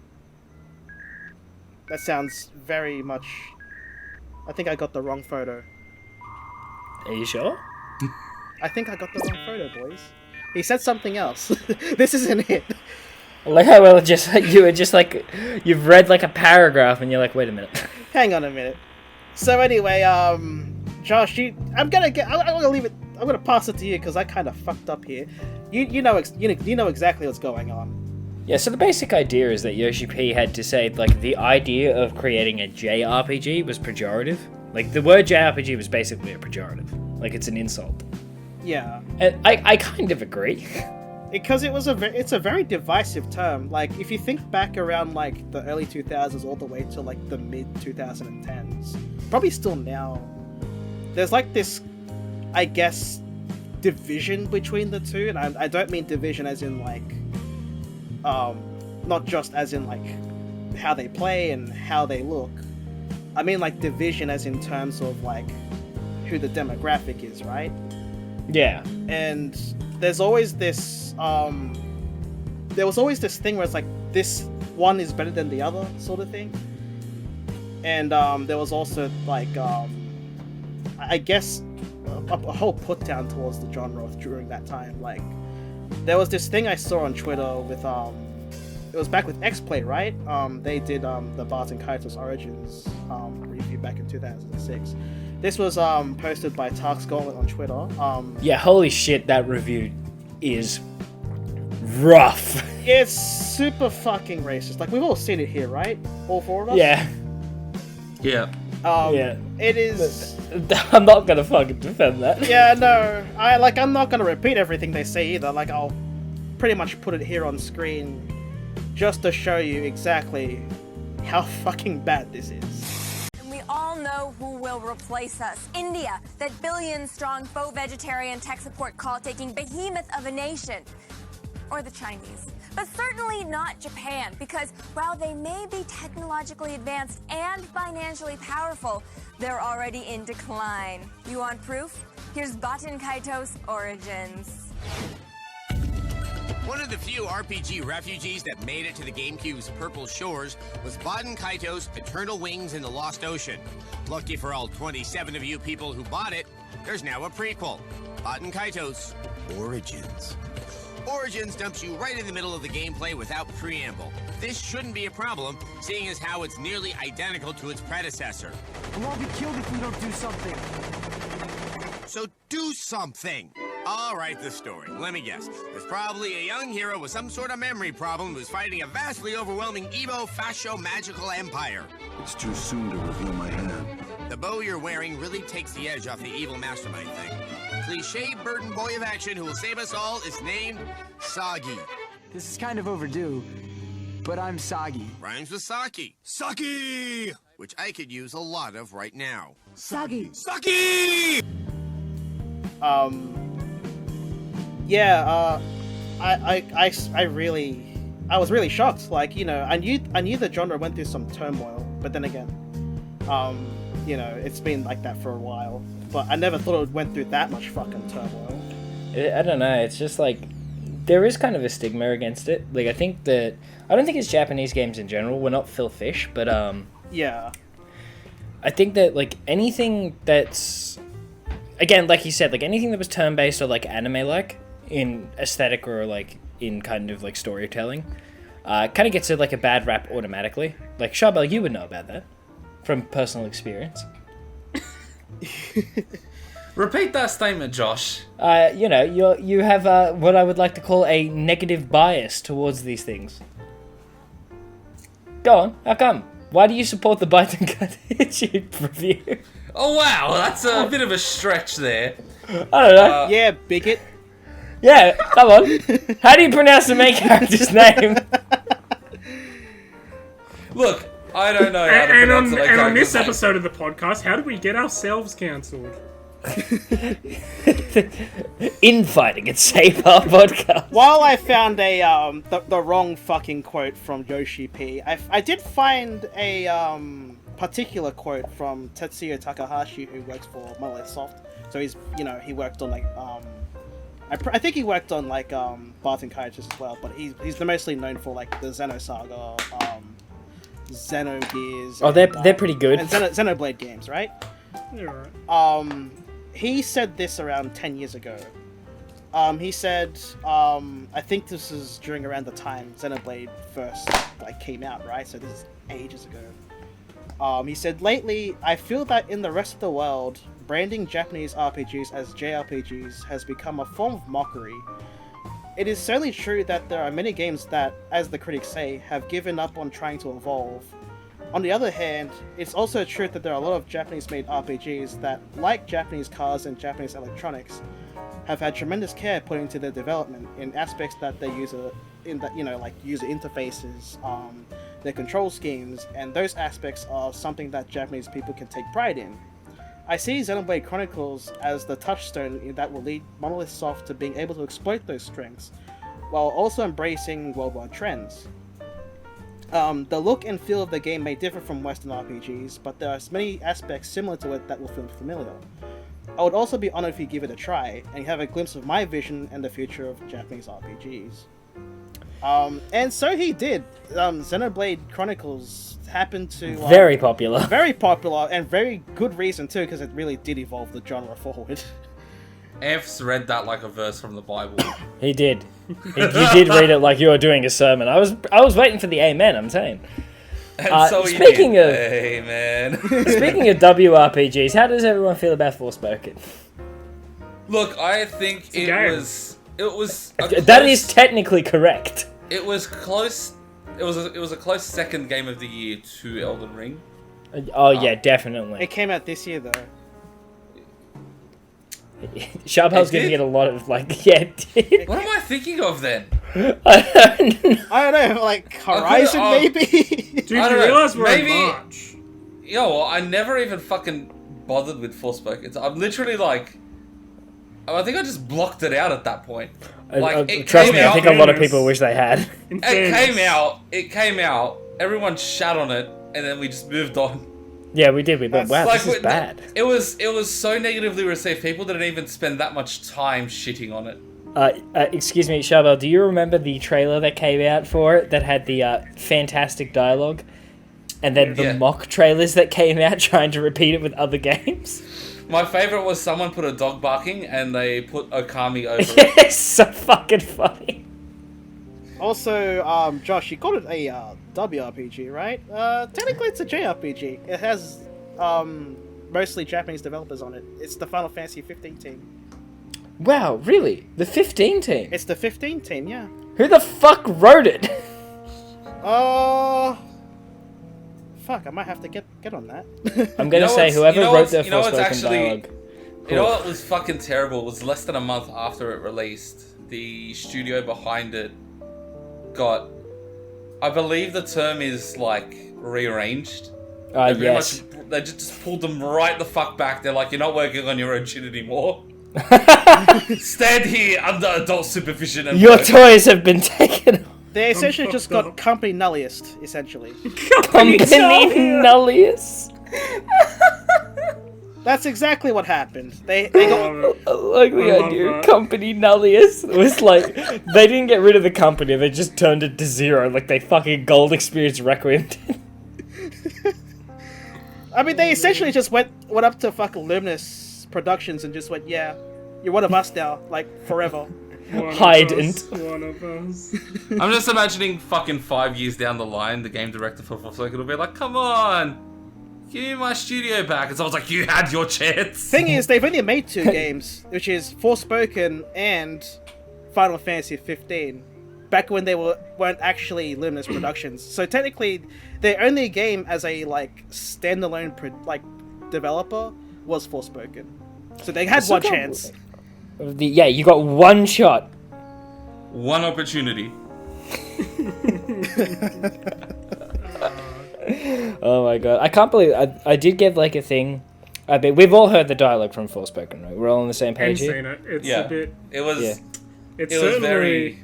Speaker 4: That sounds very much... I think I got the wrong photo. Are you sure?
Speaker 2: I think I got the wrong photo, boys. He said something else. This isn't it.
Speaker 4: I like how you were just like, you've read like a paragraph and you're like, wait a minute.
Speaker 2: Hang on a minute. So anyway, Josh, I'm gonna leave it. I'm gonna pass it to you because I kind of fucked up here. You know exactly what's going on.
Speaker 4: Yeah, so the basic idea is that Yoshi P had to say, like, the idea of creating a JRPG was pejorative. Like, the word JRPG was basically a pejorative. Like, it's an insult.
Speaker 2: Yeah.
Speaker 4: And I kind of agree.
Speaker 2: Because it's a very divisive term. Like, if you think back around, like, the early 2000s all the way to, like, the mid-2010s, probably still now, there's, like, this, I guess, division between the two. And I don't mean division as in, like, not just as in, like, how they play and how they look. I mean, like, division as in terms of, like, who the demographic is, right?
Speaker 4: Yeah.
Speaker 2: And there's always this, there was always this thing where it's like, this one is better than the other, sort of thing. And, there was also, like, I guess, a whole put down towards the genre during that time. Like, there was this thing I saw on Twitter with, it was back with X-Play, right? They did, the Barton Kaitos Origins, review back in 2006. This was, posted by Tark's Gauntlet on Twitter.
Speaker 4: Yeah, holy shit, that review is rough.
Speaker 2: It's super fucking racist. Like, we've all seen it here, right? All four of us?
Speaker 4: Yeah.
Speaker 3: Yeah.
Speaker 4: Yeah.
Speaker 2: It is...
Speaker 4: I'm not gonna fucking defend that.
Speaker 2: Yeah, no. I'm not gonna repeat everything they say either. Like, I'll pretty much put it here on screen just to show you exactly how fucking bad this is.
Speaker 5: We all know who will replace us. India, that billion-strong faux vegetarian tech support call-taking behemoth of a nation. Or the Chinese. But certainly not Japan, because while they may be technologically advanced and financially powerful, they're already in decline. You want proof? Here's Baten Kaitos Origins.
Speaker 6: One of the few RPG refugees that made it to the GameCube's purple shores was Baten Kaitos' Eternal Wings in the Lost Ocean. Lucky for all 27 of you people who bought it, there's now a prequel, Baten Kaitos Origins. Origins dumps you right in the middle of the gameplay without preamble. This shouldn't be a problem, seeing as how it's nearly identical to its predecessor.
Speaker 7: We'll all be killed if we don't do something.
Speaker 6: So do something! All right, the story. Let me guess. There's probably a young hero with some sort of memory problem who's fighting a vastly overwhelming Evo Fascio magical empire.
Speaker 8: It's too soon to reveal my hand.
Speaker 6: The bow you're wearing really takes the edge off the evil mastermind thing. Cliché burden boy of action who will save us all is named Soggy.
Speaker 7: This is kind of overdue, but I'm soggy.
Speaker 6: Rhymes with Saki. Saki! Which I could use a lot of right now.
Speaker 7: Soggy.
Speaker 6: Saki!
Speaker 2: Yeah, I was really shocked. Like, you know, I knew the genre went through some turmoil, but then again, you know, it's been like that for a while. But I never thought it went through that much fucking turmoil.
Speaker 4: I don't know. It's just like there is kind of a stigma against it. Like I don't think it's Japanese games in general. We're not Phil Fish, but
Speaker 2: Yeah.
Speaker 4: I think that like anything that's again, like you said, like anything that was turn-based or like anime-like in aesthetic or like in kind of like storytelling, kind of gets like a bad rap automatically. Like Charbel, you would know about that from personal experience.
Speaker 3: Repeat that statement, Josh.
Speaker 4: You know, you have what I would like to call a negative bias towards these things. Go on, how come? Why do you support the Biden Cut review?
Speaker 3: Oh wow, that's a bit of a stretch there.
Speaker 4: I don't know.
Speaker 2: Yeah, bigot.
Speaker 4: Yeah, come on. How do you pronounce the main character's name?
Speaker 3: Look, I don't know how to pronounce the main
Speaker 1: And on this
Speaker 3: character's name.
Speaker 1: episode of the podcast, how did we get ourselves cancelled?
Speaker 4: Infighting at Save Our Podcast.
Speaker 2: While I found the wrong fucking quote from Yoshi P, I did find a particular quote from Tetsuya Takahashi, who works for Monolith Soft. So he's, you know, he worked on like I think he worked on like Barton Kaitos as well, but he's the mostly known for like the Xenosaga, Xenogears.
Speaker 4: Oh, they're pretty good.
Speaker 2: And Xenoblade games, right?
Speaker 1: You're right.
Speaker 2: He said this around 10 years ago. He said, I think this is during around the time Xenoblade first like came out, right? So this is ages ago. He said, lately, I feel that in the rest of the world, branding Japanese RPGs as JRPGs has become a form of mockery. It is certainly true that there are many games that, as the critics say, have given up on trying to evolve. On the other hand, it's also true that there are a lot of Japanese-made RPGs that, like Japanese cars and Japanese electronics, have had tremendous care put into their development in aspects that their user interfaces, their control schemes, and those aspects are something that Japanese people can take pride in. I see Xenoblade Chronicles as the touchstone that will lead Monolith Soft to being able to exploit those strengths, while also embracing worldwide trends. The look and feel of the game may differ from Western RPGs, but there are many aspects similar to it that will feel familiar. I would also be honored if you give it a try, and you have a glimpse of my vision and the future of Japanese RPGs. And so he did. Xenoblade Chronicles happened to...
Speaker 4: very popular.
Speaker 2: Very popular, and very good reason too, because it really did evolve the genre forward.
Speaker 3: Anf's read that like a verse from the Bible.
Speaker 4: He did. You did read it like you were doing a sermon. I was waiting for the amen, I'm saying.
Speaker 3: And so he
Speaker 4: speaking
Speaker 3: did.
Speaker 4: of-
Speaker 3: Hey, man.
Speaker 4: Speaking of WRPGs, how does everyone feel about Forspoken?
Speaker 3: Look, I think
Speaker 1: a game.
Speaker 3: it was
Speaker 4: That is technically correct.
Speaker 3: It was close. It was a close second game of the year to Elden Ring.
Speaker 4: Oh yeah, definitely.
Speaker 2: It came out this year though.
Speaker 4: Charbel's
Speaker 3: It
Speaker 4: gonna
Speaker 3: did?
Speaker 4: get a lot of like, yeah, it did.
Speaker 3: What am I thinking of then?
Speaker 2: I don't know, like Horizon
Speaker 3: oh.
Speaker 2: maybe?
Speaker 1: Dude,
Speaker 3: I
Speaker 1: you
Speaker 3: don't know,
Speaker 1: realize we're
Speaker 3: maybe-
Speaker 1: in March.
Speaker 3: Yo, I never even fucking bothered with Forspoken. I'm literally like, I think I just blocked it out at that point. Like, it
Speaker 4: trust
Speaker 3: came
Speaker 4: me, I
Speaker 3: out-
Speaker 4: think a lot of people wish they had.
Speaker 1: In
Speaker 3: It
Speaker 1: fairness.
Speaker 3: came out. Everyone shat on it, and then we just moved on.
Speaker 4: Yeah, we did. We went, wow,
Speaker 3: Like,
Speaker 4: this is bad.
Speaker 3: It was so negatively received. People didn't even spend that much time shitting on it.
Speaker 4: Excuse me, Charbel, do you remember the trailer that came out for it that had the fantastic dialogue? And then the
Speaker 3: Yeah.
Speaker 4: mock trailers that came out trying to repeat it with other games?
Speaker 3: My favorite was someone put a dog barking, and they put Okami over it.
Speaker 4: It's so fucking funny.
Speaker 2: Also, Josh, you called it a WRPG, right? Technically it's a JRPG. It has mostly Japanese developers on it. It's the Final Fantasy 15 team.
Speaker 4: Wow, really? The 15 team?
Speaker 2: It's the 15 team, yeah.
Speaker 4: Who the fuck wrote it?
Speaker 2: Fuck, I might have to get on that.
Speaker 4: I'm gonna say whoever wrote their Forspoken
Speaker 3: actually,
Speaker 4: dialogue.
Speaker 3: You know what was fucking terrible? It was less than a month after it released. The studio behind it got, I believe the term is like rearranged.
Speaker 4: Yes.
Speaker 3: They just pulled them right the fuck back. They're like, you're not working on your own shit anymore. Stand here under adult supervision. And
Speaker 4: Your toys have been taken.
Speaker 2: They essentially just got company nulliest, essentially.
Speaker 4: Company nullius.
Speaker 2: That's exactly what happened. They got.
Speaker 4: I like the idea. Company nullius. It was like they didn't get rid of the company. They just turned it to 0, like they fucking Gold Experience Requiem did.
Speaker 2: I mean, they essentially just went up to fucking Luminous Productions and just went, yeah, you're one of us now, like forever.
Speaker 1: One of us.
Speaker 3: I'm just imagining fucking 5 years down the line, the game director for Forspoken will be like, come on, give me my studio back. And someone's like, you had your chance.
Speaker 2: Thing is, they've only made 2 games, which is Forspoken and Final Fantasy 15. Back when they weren't actually Luminous Productions. So technically, their only game as a like standalone developer was Forspoken. So they had one chance.
Speaker 4: Yeah, you got one shot.
Speaker 3: One opportunity.
Speaker 4: Oh my god. I can't believe I did get like a thing. I mean, we've all heard the dialogue from Forspoken, right? We're all on the same page
Speaker 1: And
Speaker 4: here.
Speaker 1: seen it. It's
Speaker 3: Yeah.
Speaker 1: a bit.
Speaker 3: It was.
Speaker 4: Yeah.
Speaker 1: It's
Speaker 3: It was
Speaker 1: certainly
Speaker 3: very.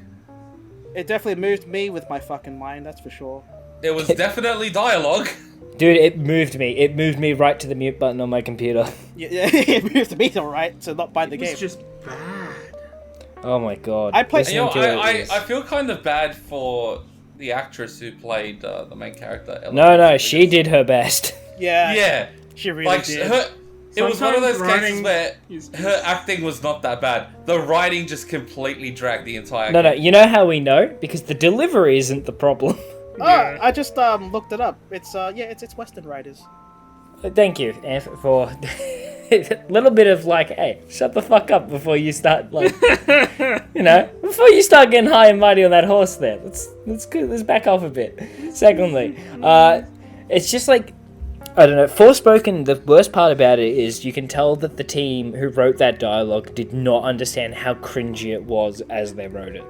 Speaker 2: It definitely moved me with my fucking mind, that's for sure.
Speaker 3: It was definitely dialogue.
Speaker 4: Dude, it moved me. It moved me right to the mute button on my computer.
Speaker 2: Yeah, it moved me alright to not buy the
Speaker 1: It
Speaker 2: game.
Speaker 1: was just bad.
Speaker 4: Oh my god.
Speaker 2: I played-
Speaker 3: You know,
Speaker 4: Listening to it
Speaker 3: I
Speaker 4: is-
Speaker 3: feel kind of bad for the actress who played the main character. Ella.
Speaker 4: No, she did her best.
Speaker 2: Yeah,
Speaker 3: Yeah.
Speaker 2: she really
Speaker 3: Like,
Speaker 2: did.
Speaker 3: it was one of those
Speaker 1: Sometimes
Speaker 3: cases
Speaker 1: writing
Speaker 3: where
Speaker 1: is
Speaker 3: her acting was not that bad. The writing just completely dragged the entire
Speaker 4: No,
Speaker 3: game.
Speaker 4: you know how we know? Because the delivery isn't the problem.
Speaker 2: Oh, I just looked it up. It's it's Western Riders.
Speaker 4: Thank you, Anf, for a little bit of like, hey, shut the fuck up before you start like, before you start getting high and mighty on that horse there. Let's go. Let's back off a bit. Secondly, it's just like, I don't know. Forspoken. The worst part about it is you can tell that the team who wrote that dialogue did not understand how cringy it was as they wrote it.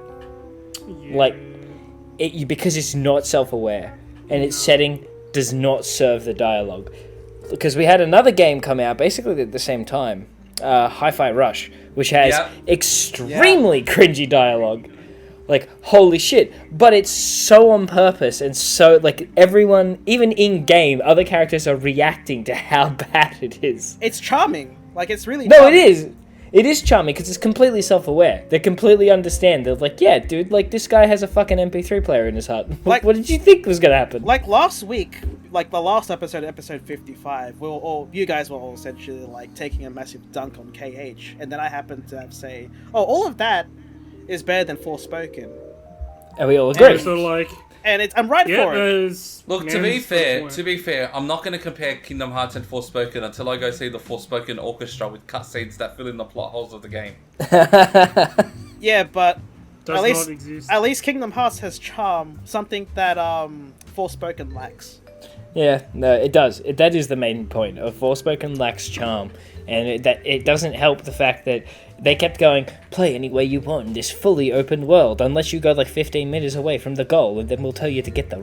Speaker 1: Yeah.
Speaker 4: Like, because it's not self-aware and its setting does not serve the dialogue. Because we had another game come out basically at the same time, Hi-Fi Rush, which has extremely cringy dialogue. Like, holy shit. But it's so on purpose and so, like, everyone, even in-game, other characters are reacting to how bad it is.
Speaker 2: It's charming. Like, it's really
Speaker 4: No,
Speaker 2: charming.
Speaker 4: it is. It is charming because it's completely self-aware. They completely understand. They're like, yeah, dude, like, this guy has a fucking MP3 player in his hut.
Speaker 2: Like-
Speaker 4: What did you think was going to happen?
Speaker 2: Like last week, like the last episode 55, you guys were all essentially like taking a massive dunk on KH, and then I happened to say, oh, all of that is better than Forspoken.
Speaker 4: And we all agree.
Speaker 1: So like,
Speaker 2: And I'm right
Speaker 1: yeah,
Speaker 2: for it.
Speaker 1: there's.
Speaker 3: Look,
Speaker 1: yeah,
Speaker 3: to be
Speaker 1: there's
Speaker 3: fair, I'm not going to compare Kingdom Hearts and Forspoken until I go see the Forspoken orchestra with cutscenes that fill in the plot holes of the game.
Speaker 2: Yeah, but
Speaker 1: does not exist.
Speaker 2: at least Kingdom Hearts has charm, something that Forspoken lacks.
Speaker 4: Yeah, no, it does. That is the main point. Of Forspoken lacks charm, and it doesn't help the fact that they kept going, play any way you want in this fully open world, unless you go like 15 meters away from the goal, and then we'll tell you to get the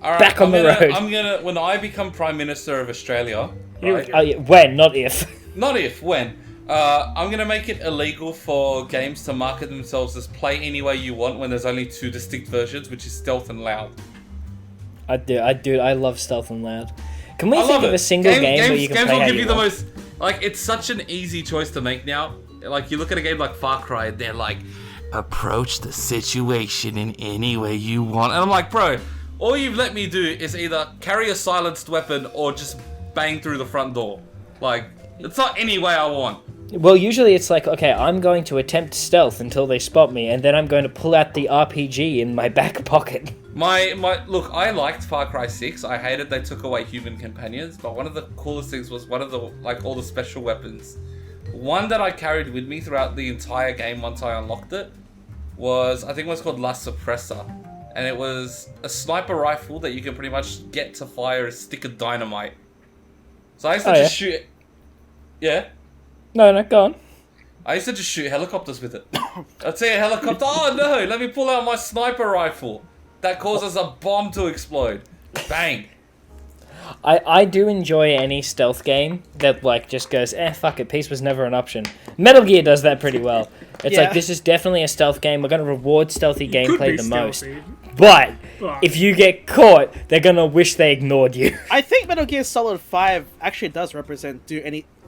Speaker 4: back on the road.
Speaker 3: I'm gonna, when I become Prime Minister of Australia,
Speaker 1: Here we
Speaker 3: right?
Speaker 1: go.
Speaker 4: Oh, yeah, when, not if.
Speaker 3: Not if, when. I'm gonna make it illegal for games to market themselves as play any way you want when there's only 2 distinct versions, which is stealth and loud.
Speaker 4: I love Stealth and Loud. Can we
Speaker 3: I
Speaker 4: think
Speaker 3: love
Speaker 4: of
Speaker 3: it.
Speaker 4: a single game where you can
Speaker 3: games
Speaker 4: play
Speaker 3: will
Speaker 4: how
Speaker 3: give
Speaker 4: you
Speaker 3: you the
Speaker 4: want?
Speaker 3: most, like, it's such an easy choice to make now. Like, you look at a game like Far Cry, they're like, approach the situation in any way you want. And I'm like, bro, all you've let me do is either carry a silenced weapon or just bang through the front door. Like, it's not any way I want.
Speaker 4: Well, usually it's like, okay, I'm going to attempt stealth until they spot me, and then I'm going to pull out the RPG in my back pocket.
Speaker 3: Look, I liked Far Cry 6. I hated they took away human companions, but one of the coolest things was one of the, like, all the special weapons. One that I carried with me throughout the entire game once I unlocked it was, I think it was called La Suppressor. and it was a sniper rifle that you can pretty much get to fire a stick of dynamite. So I used to just shoot. Yeah.
Speaker 4: No, go on.
Speaker 3: I used to just shoot helicopters with it. I'd see a helicopter. Oh no! Let me pull out my sniper rifle. That causes a bomb to explode. Bang.
Speaker 4: I do enjoy any stealth game that like just goes, fuck it, peace was never an option. Metal Gear does that pretty well. It's like, this is definitely a stealth game. We're going to reward stealthy gameplay the most. But if you get caught, they're going to wish they ignored you.
Speaker 2: I think Metal Gear Solid 5 actually does represent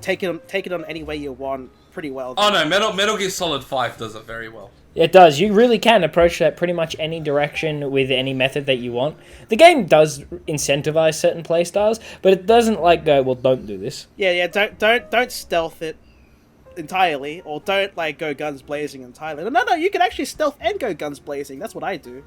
Speaker 2: take it on any way you want pretty well.
Speaker 3: Oh no, Metal Gear Solid 5 does it very well.
Speaker 4: It does. You really can approach that pretty much any direction with any method that you want. The game does incentivize certain playstyles, but it doesn't like go, well, don't do this.
Speaker 2: Yeah. Don't stealth it entirely, or don't like go guns blazing entirely. No. You can actually stealth and go guns blazing. That's what I do.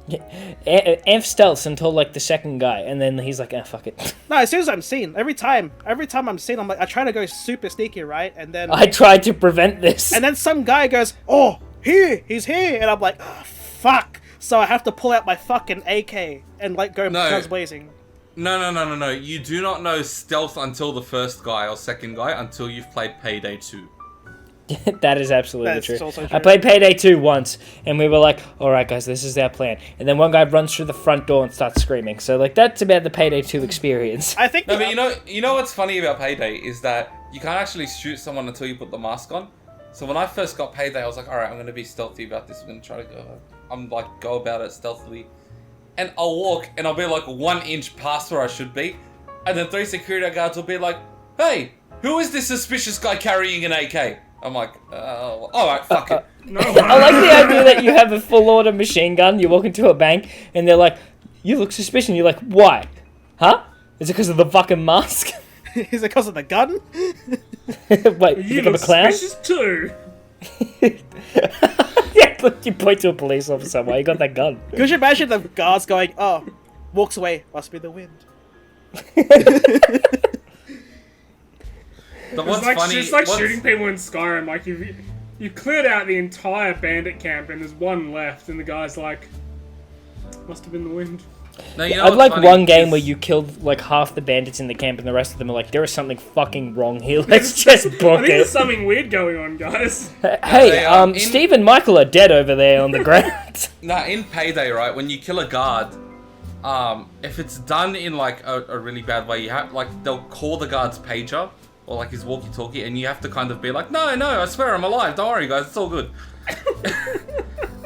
Speaker 4: Anf stealths until like the second guy, and then he's like, fuck it.
Speaker 2: No, as soon as I'm seen, every time I'm seen, I'm like, I try to go super sneaky, right? And then
Speaker 4: I tried to prevent this.
Speaker 2: And then some guy goes, oh. He's here, and I'm like, oh, fuck. So I have to pull out my fucking AK and like go guns blazing.
Speaker 3: No. You do not know stealth until the first guy or second guy until you've played Payday 2.
Speaker 4: That is absolutely
Speaker 2: That's
Speaker 4: true.
Speaker 2: Also true.
Speaker 4: I played Payday 2 once, and we were like, alright guys, this is our plan. And then one guy runs through the front door and starts screaming. So like, that's about the Payday 2 experience.
Speaker 2: I think.
Speaker 3: No, but you know what's funny about Payday is that you can't actually shoot someone until you put the mask on. So when I first got Payday, I was like, alright, I'm going to be stealthy about this. I'm going to try to go about it stealthily. And I'll walk, and I'll be like 1 inch past where I should be. And then 3 security guards will be like, hey, who is this suspicious guy carrying an AK? I'm like, alright, fuck it.
Speaker 1: No.
Speaker 4: I like the idea that you have a full auto machine gun, you walk into a bank, and they're like, you look suspicious. And you're like, why? Huh? Is it because of the fucking mask?
Speaker 2: Is it because of the gun?
Speaker 4: Wait, you become a clown?
Speaker 1: Suspicious too.
Speaker 4: Yeah, look, you point to a police officer. Why you got that gun?
Speaker 2: Could you imagine the guards going, oh, walks away, must be the wind.
Speaker 3: But what's funny?
Speaker 1: It's like shooting people in Skyrim. Like you cleared out the entire bandit camp, and there's one left, and the guy's like, must have been the wind.
Speaker 3: No, you know
Speaker 4: I'd like
Speaker 3: funny
Speaker 4: one game where you killed like half the bandits in the camp and the rest of them are like, there is something fucking wrong here. Let's just
Speaker 1: I
Speaker 4: book
Speaker 1: think there's
Speaker 4: it.
Speaker 1: something weird going on, guys.
Speaker 4: Hey, Steve and Michael are dead over there on the ground.
Speaker 3: Nah, in Payday, right, when you kill a guard, if it's done in like a really bad way, you have like they'll call the guard's pager or like his walkie-talkie, and you have to kind of be like, no, I swear I'm alive. Don't worry, guys, it's all good.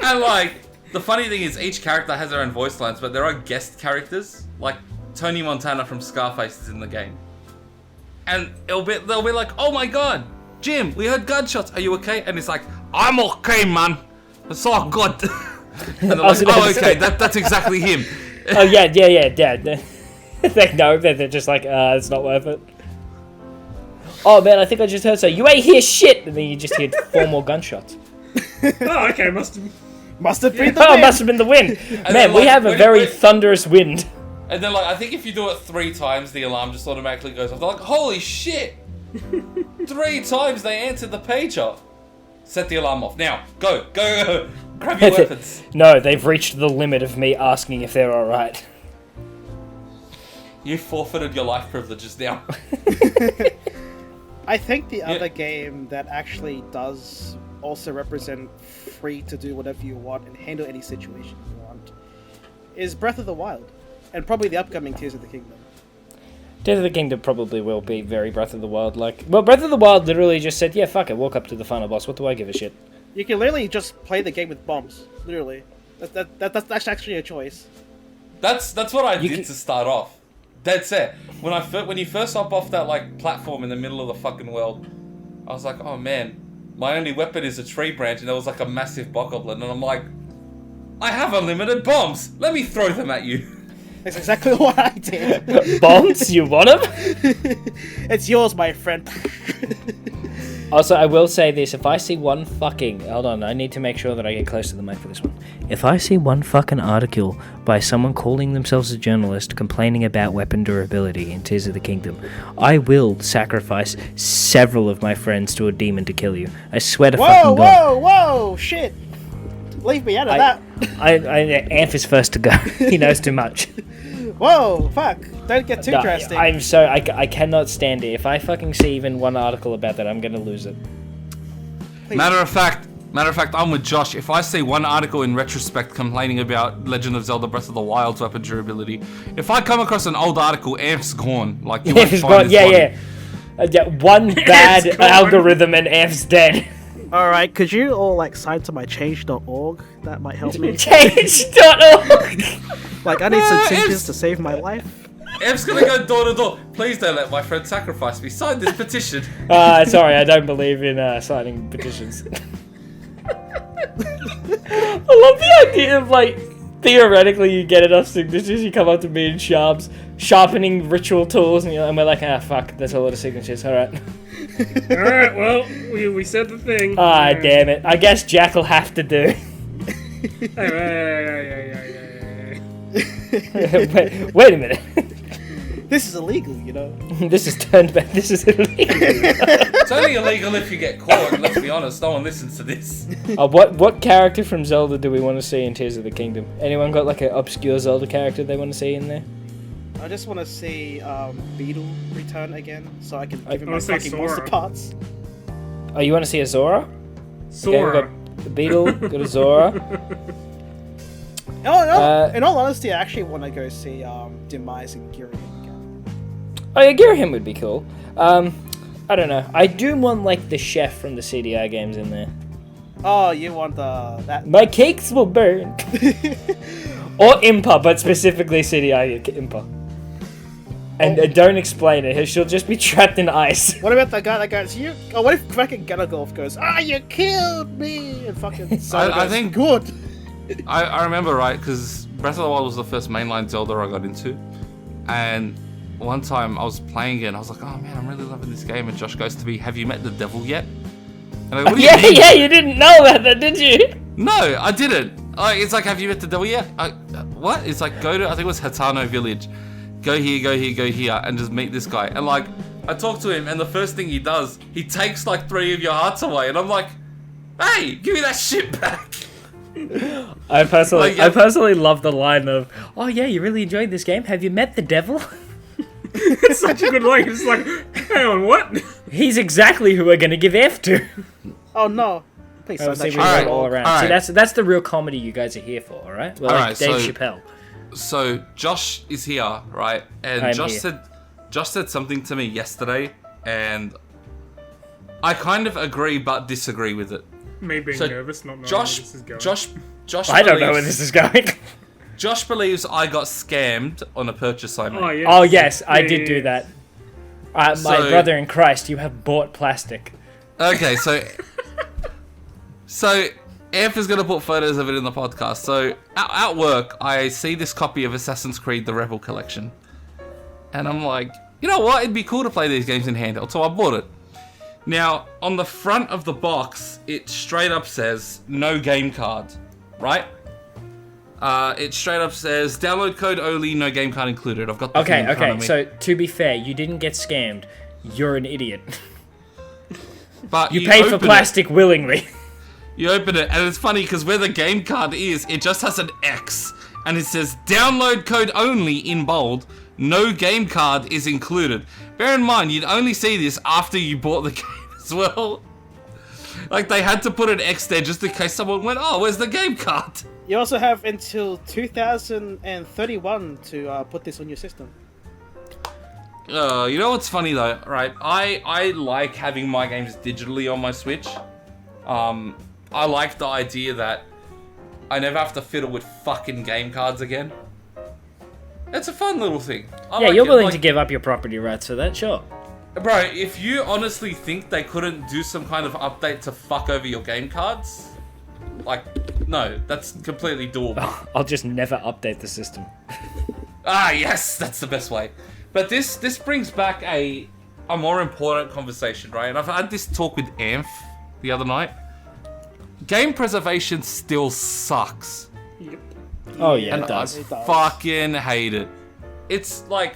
Speaker 3: And like. The funny thing is, each character has their own voice lines, but there are guest characters, like Tony Montana from Scarface is in the game. And they'll be like, oh my god, Jim, we heard gunshots, are you okay? And it's like, I'm okay, man. It's all good. And they're like, oh, okay, that's exactly him.
Speaker 4: Oh, yeah. They know that they're just like, it's not worth it. Oh, man, I think I just heard so. You ain't hear shit! And then you just hear 4 more gunshots.
Speaker 1: Oh, okay, must have been the
Speaker 4: Oh,
Speaker 1: wind.
Speaker 4: must have been the wind. Man,
Speaker 3: then,
Speaker 4: we
Speaker 3: like,
Speaker 4: have a very thunderous wind.
Speaker 3: And then, like, I think if you do it 3 times, the alarm just automatically goes off. They're like, holy shit! 3 times they answered the pager. Set the alarm off. Now, go. Grab your weapons.
Speaker 4: No, they've reached the limit of me asking if they're alright.
Speaker 3: You forfeited your life privileges now.
Speaker 2: I think the other game that actually does also represent free to do whatever you want and handle any situation you want is Breath of the Wild, and probably the upcoming Tears of the Kingdom.
Speaker 4: Tears of the Kingdom probably will be very Breath of the Wild like. Well, Breath of the Wild literally just said, yeah, fuck it, walk up to the final boss. What do I give a shit?
Speaker 2: You can literally just play the game with bombs. Literally, that's actually a choice.
Speaker 3: That's what I did to start off. That's it. When you first hop off that like platform in the middle of the fucking world, I was like, oh man, my only weapon is a tree branch, and there was like a massive bokoblin, and I'm like, I have unlimited bombs. Let me throw them at you.
Speaker 2: That's exactly what I did.
Speaker 4: Bombs? You want them?
Speaker 2: It's yours, my friend.
Speaker 4: Also, I will say this, if I see one fucking... Hold on, I need to make sure that I get close to the mic for this one. If I see one fucking article by someone calling themselves a journalist complaining about weapon durability in Tears of the Kingdom, I will sacrifice several of my friends to a demon to kill you. I swear to fucking God.
Speaker 2: Whoa, shit. Leave me out of that.
Speaker 4: Anf is first to go. He knows too much.
Speaker 2: Whoa, fuck! Don't get too drastic.
Speaker 4: I cannot stand it. If I fucking see even one article about that, I'm gonna lose it.
Speaker 2: Please.
Speaker 3: Matter of fact, I'm with Josh. If I see one article in retrospect complaining about Legend of Zelda Breath of the Wild's weapon durability, if I come across an old article, Anf's gone. Like, you won't
Speaker 4: Anf's
Speaker 3: find
Speaker 4: gone.
Speaker 3: his
Speaker 4: Yeah,
Speaker 3: body.
Speaker 4: yeah. One bad algorithm and Anf's dead.
Speaker 2: Alright, could you all like sign to my change.org? That might help me.
Speaker 4: Change.org.
Speaker 2: Like, I need some changes to save my life.
Speaker 3: Anf's gonna go door to door. Please don't let my friend sacrifice me. Sign this petition.
Speaker 4: Sorry, I don't believe in signing petitions. I love the idea of, like, theoretically you get enough signatures, you come up to me in sharpening ritual tools, and we're like, fuck, that's a lot of signatures, alright.
Speaker 1: Alright, well, we said the thing.
Speaker 4: Damn it. I guess Jack will have to do.
Speaker 1: Hey.
Speaker 4: Wait a minute.
Speaker 2: This is illegal, you know?
Speaker 4: This is turned back. This is illegal.
Speaker 3: It's only illegal if you get caught, and let's be honest, no one listens to this.
Speaker 4: What character from Zelda do we want to see in Tears of the Kingdom? Anyone got like an obscure Zelda character they want to see in there?
Speaker 2: I just want to see Beetle return again, so I can give him my
Speaker 1: wanna see
Speaker 2: fucking monster
Speaker 1: Sora.
Speaker 2: parts.
Speaker 4: Oh, you want to see a Zora?
Speaker 1: Sora.
Speaker 4: Okay, we got the Beetle, got a Zora.
Speaker 2: In all honesty, I actually want to go see Demise and Gira again.
Speaker 4: Oh yeah, Girahim would be cool. I don't know. I do want like the chef from the CDI games in there.
Speaker 2: Oh, you want that?
Speaker 4: My cakes will burn. Or Impa, but specifically CDI Impa. And don't explain it. She'll just be trapped in ice.
Speaker 2: What about that guy that goes, you? Oh, what if fucking Ganondorf goes, you killed me, and fucking
Speaker 3: I think
Speaker 2: good.
Speaker 3: I remember, right, because Breath of the Wild was the first mainline Zelda I got into, and one time I was playing it and I was like, oh man, I'm really loving this game, and Josh goes to me, have you met the devil yet? And I go, what do you mean?
Speaker 4: Yeah, you didn't know about that, did you?
Speaker 3: No, I didn't. It's like, have you met the devil yet? What? It's like, go to, I think it was Hatano Village. Go here, and just meet this guy. And like, I talk to him, and the first thing he does, he takes like 3 of your hearts away, and I'm like, hey, give me that shit back.
Speaker 4: I personally love the line of, oh yeah, you really enjoyed this game? Have you met the devil?
Speaker 1: It's such a good line. It's like, hang on, what?
Speaker 4: He's exactly who we're gonna give F to.
Speaker 2: Oh no. Please sign that shit.
Speaker 4: All around.
Speaker 3: Alright.
Speaker 4: See, that's the real comedy you guys are here for, alright? Well, like
Speaker 3: Alright,
Speaker 4: Dave
Speaker 3: so-
Speaker 4: Chappelle.
Speaker 3: So Josh is here, right? And
Speaker 4: I'm
Speaker 3: Josh
Speaker 4: here.
Speaker 3: said something to me yesterday, and I kind of agree but disagree with it.
Speaker 1: Me being
Speaker 3: So,
Speaker 1: nervous, not knowing
Speaker 3: Josh,
Speaker 1: where this is going.
Speaker 3: Josh.
Speaker 4: I don't know
Speaker 3: believes-
Speaker 4: where this is going.
Speaker 3: Josh believes I got scammed on a purchase I made.
Speaker 1: Oh, yes.
Speaker 4: Oh yes, I
Speaker 1: Yeah,
Speaker 4: did
Speaker 1: yeah,
Speaker 4: do
Speaker 1: yeah.
Speaker 4: that. My
Speaker 3: So-
Speaker 4: brother in Christ, you have bought plastic.
Speaker 3: Okay, so Anf is going to put photos of it in the podcast. So at work, I see this copy of Assassin's Creed: The Rebel Collection, and I'm like, you know what? It'd be cool to play these games in handheld. So I bought it. Now on the front of the box, it straight up says no game card, right? It straight up says download code only, no game card included. I've got the thing in front of me.
Speaker 4: So to be fair, you didn't get scammed. You're an idiot.
Speaker 3: But
Speaker 4: You paid for
Speaker 3: open it.
Speaker 4: plastic willingly.
Speaker 3: You open it, and it's funny because where the game card is, it just has an X, and it says download code only in bold. No game card is included. Bear in mind, you'd only see this after you bought the game as well. Like, they had to put an X there just in case someone went, oh, where's the game card?
Speaker 2: You also have until 2031 to put this on your system.
Speaker 3: You know what's funny though, right? I like having my games digitally on my Switch. I like the idea that I never have to fiddle with fucking game cards again. It's a fun little thing. I
Speaker 4: Yeah,
Speaker 3: like
Speaker 4: you're
Speaker 3: it.
Speaker 4: willing
Speaker 3: Like,
Speaker 4: to give up your property rights for that, sure.
Speaker 3: Bro, if you honestly think they couldn't do some kind of update to fuck over your game cards, like, no, that's completely doable.
Speaker 4: I'll just never update the system.
Speaker 3: Ah, yes, that's the best way. But this brings back a more important conversation, right? And I've had this talk with Anf the other night. Game preservation still sucks.
Speaker 4: Oh yeah,
Speaker 3: And
Speaker 4: it does.
Speaker 3: I fucking hate it. It's like,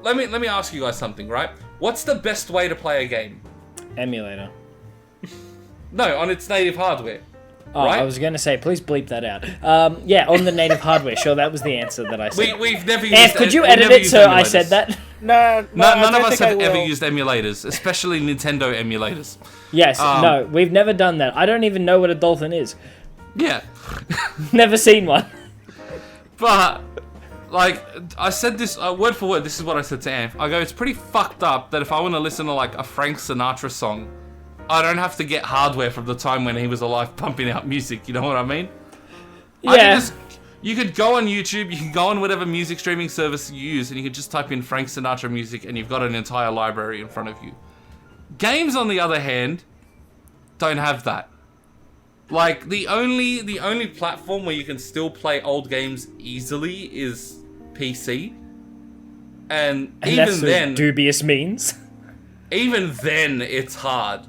Speaker 3: let me ask you guys something, right? What's the best way to play a game?
Speaker 4: Emulator.
Speaker 3: No, on its native hardware.
Speaker 4: Oh,
Speaker 3: right?
Speaker 4: I was going to say, please bleep that out. Yeah, on the native hardware. Sure, that was the answer that I said.
Speaker 3: We've never used.
Speaker 4: F, could you
Speaker 3: we've
Speaker 4: edit
Speaker 3: never
Speaker 4: it
Speaker 3: used
Speaker 4: so I
Speaker 3: emulators.
Speaker 4: said that?
Speaker 2: No,
Speaker 3: None of us
Speaker 2: I
Speaker 3: have ever
Speaker 2: will.
Speaker 3: used emulators, especially Nintendo emulators.
Speaker 4: Yes, no, we've never done that. I don't even know what a dolphin is.
Speaker 3: Yeah,
Speaker 4: Never seen one.
Speaker 3: but like I said this word for word. This is what I said to Anf. I go, it's pretty fucked up that if I want to listen to like a Frank Sinatra song, I don't have to get hardware from the time when he was alive pumping out music. You know what I mean?
Speaker 4: Yeah.
Speaker 3: You could go on YouTube, you can go on whatever music streaming service you use, and you could just type in Frank Sinatra music, and you've got an entire library in front of you. Games, on the other hand, don't have that. Like, the only platform where you can still play old games easily is PC. And even
Speaker 4: that's
Speaker 3: then,
Speaker 4: dubious means.
Speaker 3: even then, it's hard.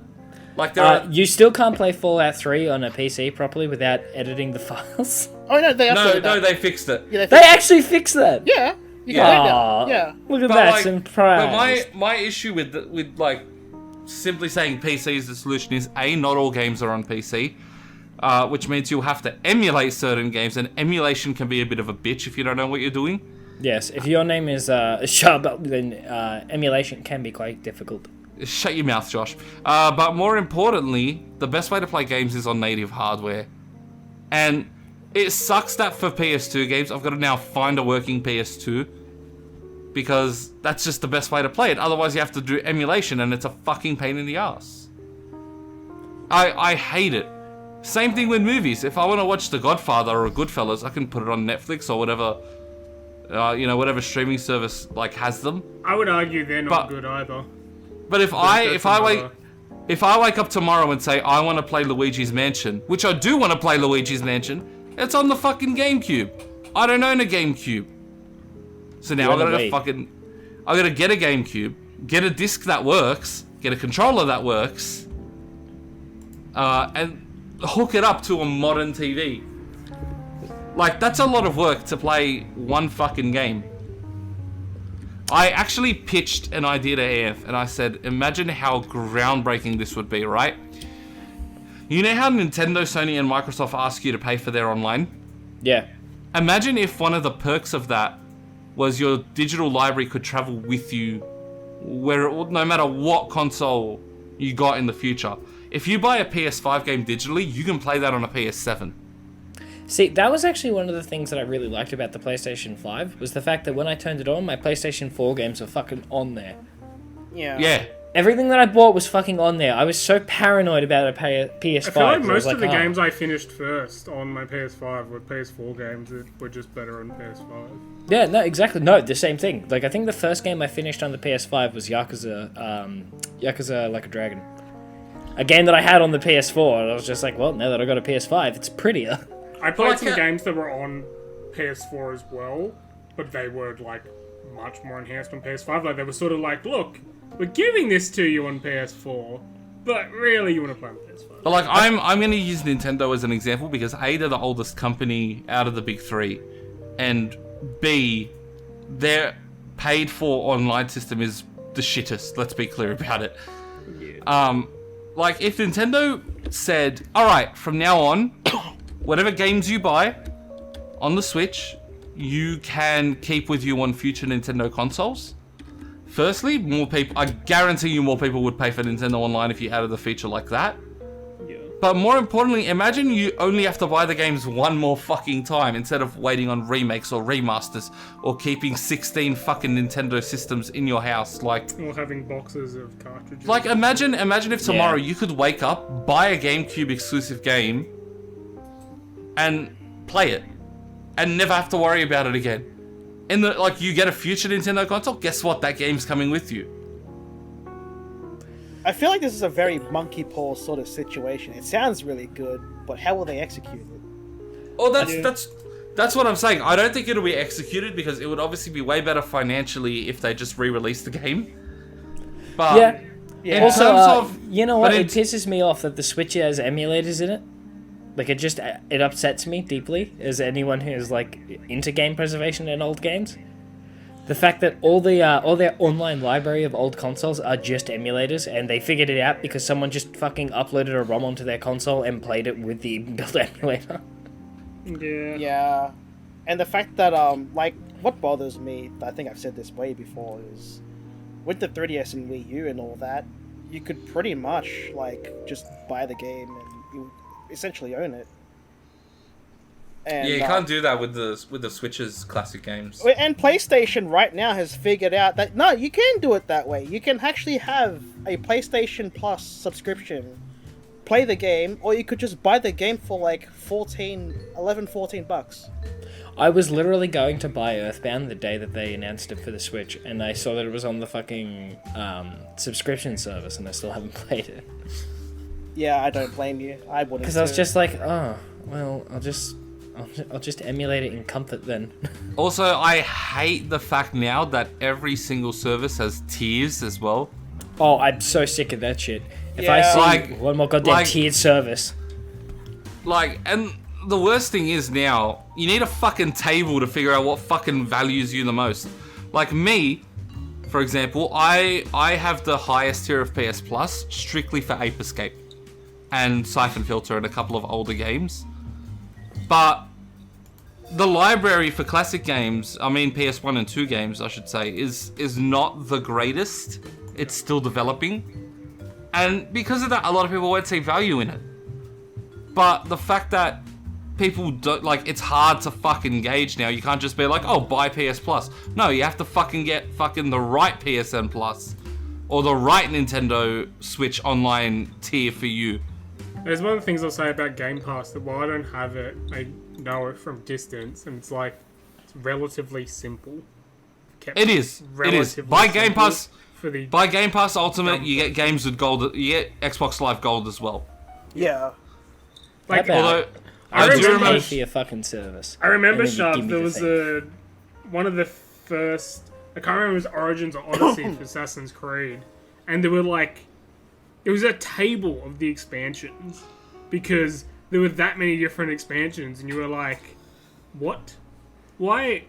Speaker 3: Like there are
Speaker 4: You still can't play Fallout 3 on a PC properly without editing the files.
Speaker 2: Oh no, they updated that.
Speaker 3: they fixed it.
Speaker 2: Yeah,
Speaker 4: They actually fixed that.
Speaker 2: yeah, you can
Speaker 3: Yeah.
Speaker 2: do
Speaker 4: Aw,
Speaker 2: that. Yeah.
Speaker 4: Look at
Speaker 3: But
Speaker 4: that,
Speaker 3: like,
Speaker 4: surprise.
Speaker 3: but my issue with like simply saying PC is the solution is A, not all games are on PC, which means you'll have to emulate certain games, and emulation can be a bit of a bitch if you don't know what you're doing.
Speaker 4: Yes, if your name is Charbel, then emulation can be quite difficult.
Speaker 3: Shut your mouth, Josh. But more importantly, the best way to play games is on native hardware. And it sucks that for PS2 games, I've got to now find a working PS2. Because that's just the best way to play it. Otherwise, you have to do emulation, and it's a fucking pain in the ass. I hate it. Same thing with movies. If I want to watch The Godfather or Goodfellas, I can put it on Netflix or whatever, whatever streaming service like has them.
Speaker 1: I would argue they're not
Speaker 3: But-
Speaker 1: good either.
Speaker 3: But if
Speaker 1: That's
Speaker 3: I wake up tomorrow and say I want to play Luigi's Mansion, which I do want to play Luigi's Mansion, it's on the fucking GameCube. I don't own a GameCube, so now
Speaker 4: You're on the
Speaker 3: I gotta get a GameCube, get a disc that works, get a controller that works, and hook it up to a modern TV. Like, that's a lot of work to play one fucking game. I actually pitched an idea to Anf, and I said, imagine how groundbreaking this would be, right? You know how Nintendo, Sony, and Microsoft ask you to pay for their online?
Speaker 4: Yeah.
Speaker 3: Imagine if one of the perks of that was your digital library could travel with you no matter what console you got in the future. If you buy a PS5 game digitally, you can play that on a PS7.
Speaker 4: See, that was actually one of the things that I really liked about the PlayStation 5, was the fact that when I turned it on, my PlayStation 4 games were fucking on there.
Speaker 2: Yeah.
Speaker 3: Yeah.
Speaker 4: Everything that I bought was fucking on there. I was so paranoid about a PS5.
Speaker 1: I feel like
Speaker 4: 'cause I was
Speaker 1: most of the
Speaker 4: "Oh."
Speaker 1: games I finished first on my PS5 were PS4 games that were just better on PS5.
Speaker 4: Yeah, no, exactly. No, the same thing. Like, I think the first game I finished on the PS5 was Yakuza Like a Dragon. A game that I had on the PS4, and I was just like, well, now that I got a PS5, it's prettier.
Speaker 1: I played
Speaker 3: like
Speaker 1: some
Speaker 3: how-
Speaker 1: games that were on PS4 as well, but they were like much more enhanced on PS5. Like they were sort of like, look, we're giving this to you on PS4, but really you want to play on PS5.
Speaker 3: But like, I'm going to use Nintendo as an example because A, they're the oldest company out of the big three, and B, their paid for online system is the shittest. Let's be clear about it.
Speaker 1: Yeah.
Speaker 3: Like if Nintendo said, all right, from now on, whatever games you buy on the Switch, you can keep with you on future Nintendo consoles. Firstly, more people, I guarantee you more people would pay for Nintendo Online if you added a feature like that.
Speaker 1: Yeah.
Speaker 3: But more importantly, imagine you only have to buy the games one more fucking time instead of waiting on remakes or remasters or keeping 16 fucking Nintendo systems in your house. Like,
Speaker 1: Or having boxes of cartridges.
Speaker 3: like imagine if tomorrow
Speaker 4: Yeah.
Speaker 3: you could wake up, buy a GameCube exclusive game, and play it, and never have to worry about it again. Like, you get a future Nintendo console, guess what? That game's coming with you.
Speaker 2: I feel like this is a very monkey paw sort of situation. It sounds really good, but how will they execute it?
Speaker 3: Oh, that's what I'm saying. I don't think it'll be executed because it would obviously be way better financially if they just re-released the game. But
Speaker 4: Yeah.
Speaker 3: in
Speaker 4: Also,
Speaker 3: terms of,
Speaker 4: you know what?
Speaker 3: but
Speaker 4: It pisses me off that the Switch has emulators in it. Like, it upsets me deeply as anyone who's, like, into game preservation in old games. The fact that all their online library of old consoles are just emulators, and they figured it out because someone just fucking uploaded a ROM onto their console and played it with the built emulator.
Speaker 1: Yeah.
Speaker 2: Yeah, and the fact that like what bothers me, I think I've said this way before, is with the 3DS and Wii U and all that, you could pretty much like just buy the game and you essentially own it. And,
Speaker 3: Yeah, you can't do that with the Switch's classic games.
Speaker 2: And PlayStation right now has figured out that no, you can do it that way. You can actually have a PlayStation Plus subscription, play the game, or you could just buy the game for like $14
Speaker 4: I was literally going to buy Earthbound the day that they announced it for the Switch, and I saw that it was on the fucking subscription service, and I still haven't played it.
Speaker 2: Yeah, I don't blame you. I wouldn't.
Speaker 4: Because I was just like, oh, well, I'll just emulate it in comfort then.
Speaker 3: Also, I hate the fact now that every single service has tiers as well.
Speaker 4: Oh, I'm so sick of that shit. If
Speaker 2: Yeah.
Speaker 4: I see
Speaker 3: Like-
Speaker 4: one more goddamn
Speaker 3: like-
Speaker 4: tiered service.
Speaker 3: And the worst thing is now, you need a fucking table to figure out what fucking values you the most. Like me, for example, I have the highest tier of PS Plus strictly for Ape Escape and Siphon Filter and a couple of older games. But the library for classic games, I mean PS1 and 2 games, I should say, is not the greatest. It's still developing. And because of that, a lot of people won't see value in it. But the fact that people don't, like, it's hard to fucking gauge now. You can't just be like, oh, buy PS Plus. No, you have to fucking get fucking the right PSN Plus or the right Nintendo Switch Online tier for you.
Speaker 1: There's one of the things I'll say about Game Pass, that while I don't have it, I know it from distance, and it's like, it's relatively simple.
Speaker 3: It is. Buy Game
Speaker 1: simple
Speaker 3: Pass.
Speaker 1: for the
Speaker 3: Buy Game Pass Ultimate, you get games with gold. You get Xbox Live Gold as well.
Speaker 2: Yeah.
Speaker 1: like.
Speaker 4: How about-
Speaker 3: Although
Speaker 1: I
Speaker 3: I do
Speaker 1: remember-
Speaker 3: remember.
Speaker 4: Pay for your fucking service.
Speaker 1: I remember,
Speaker 4: And then you
Speaker 1: Sharp,
Speaker 4: give me
Speaker 1: there
Speaker 4: the
Speaker 1: was
Speaker 4: thing.
Speaker 1: one of the first, I can't remember if it was Origins or Odyssey for Assassin's Creed, and there were like, it was a table of the expansions, because there were that many different expansions, and you were like, what? Why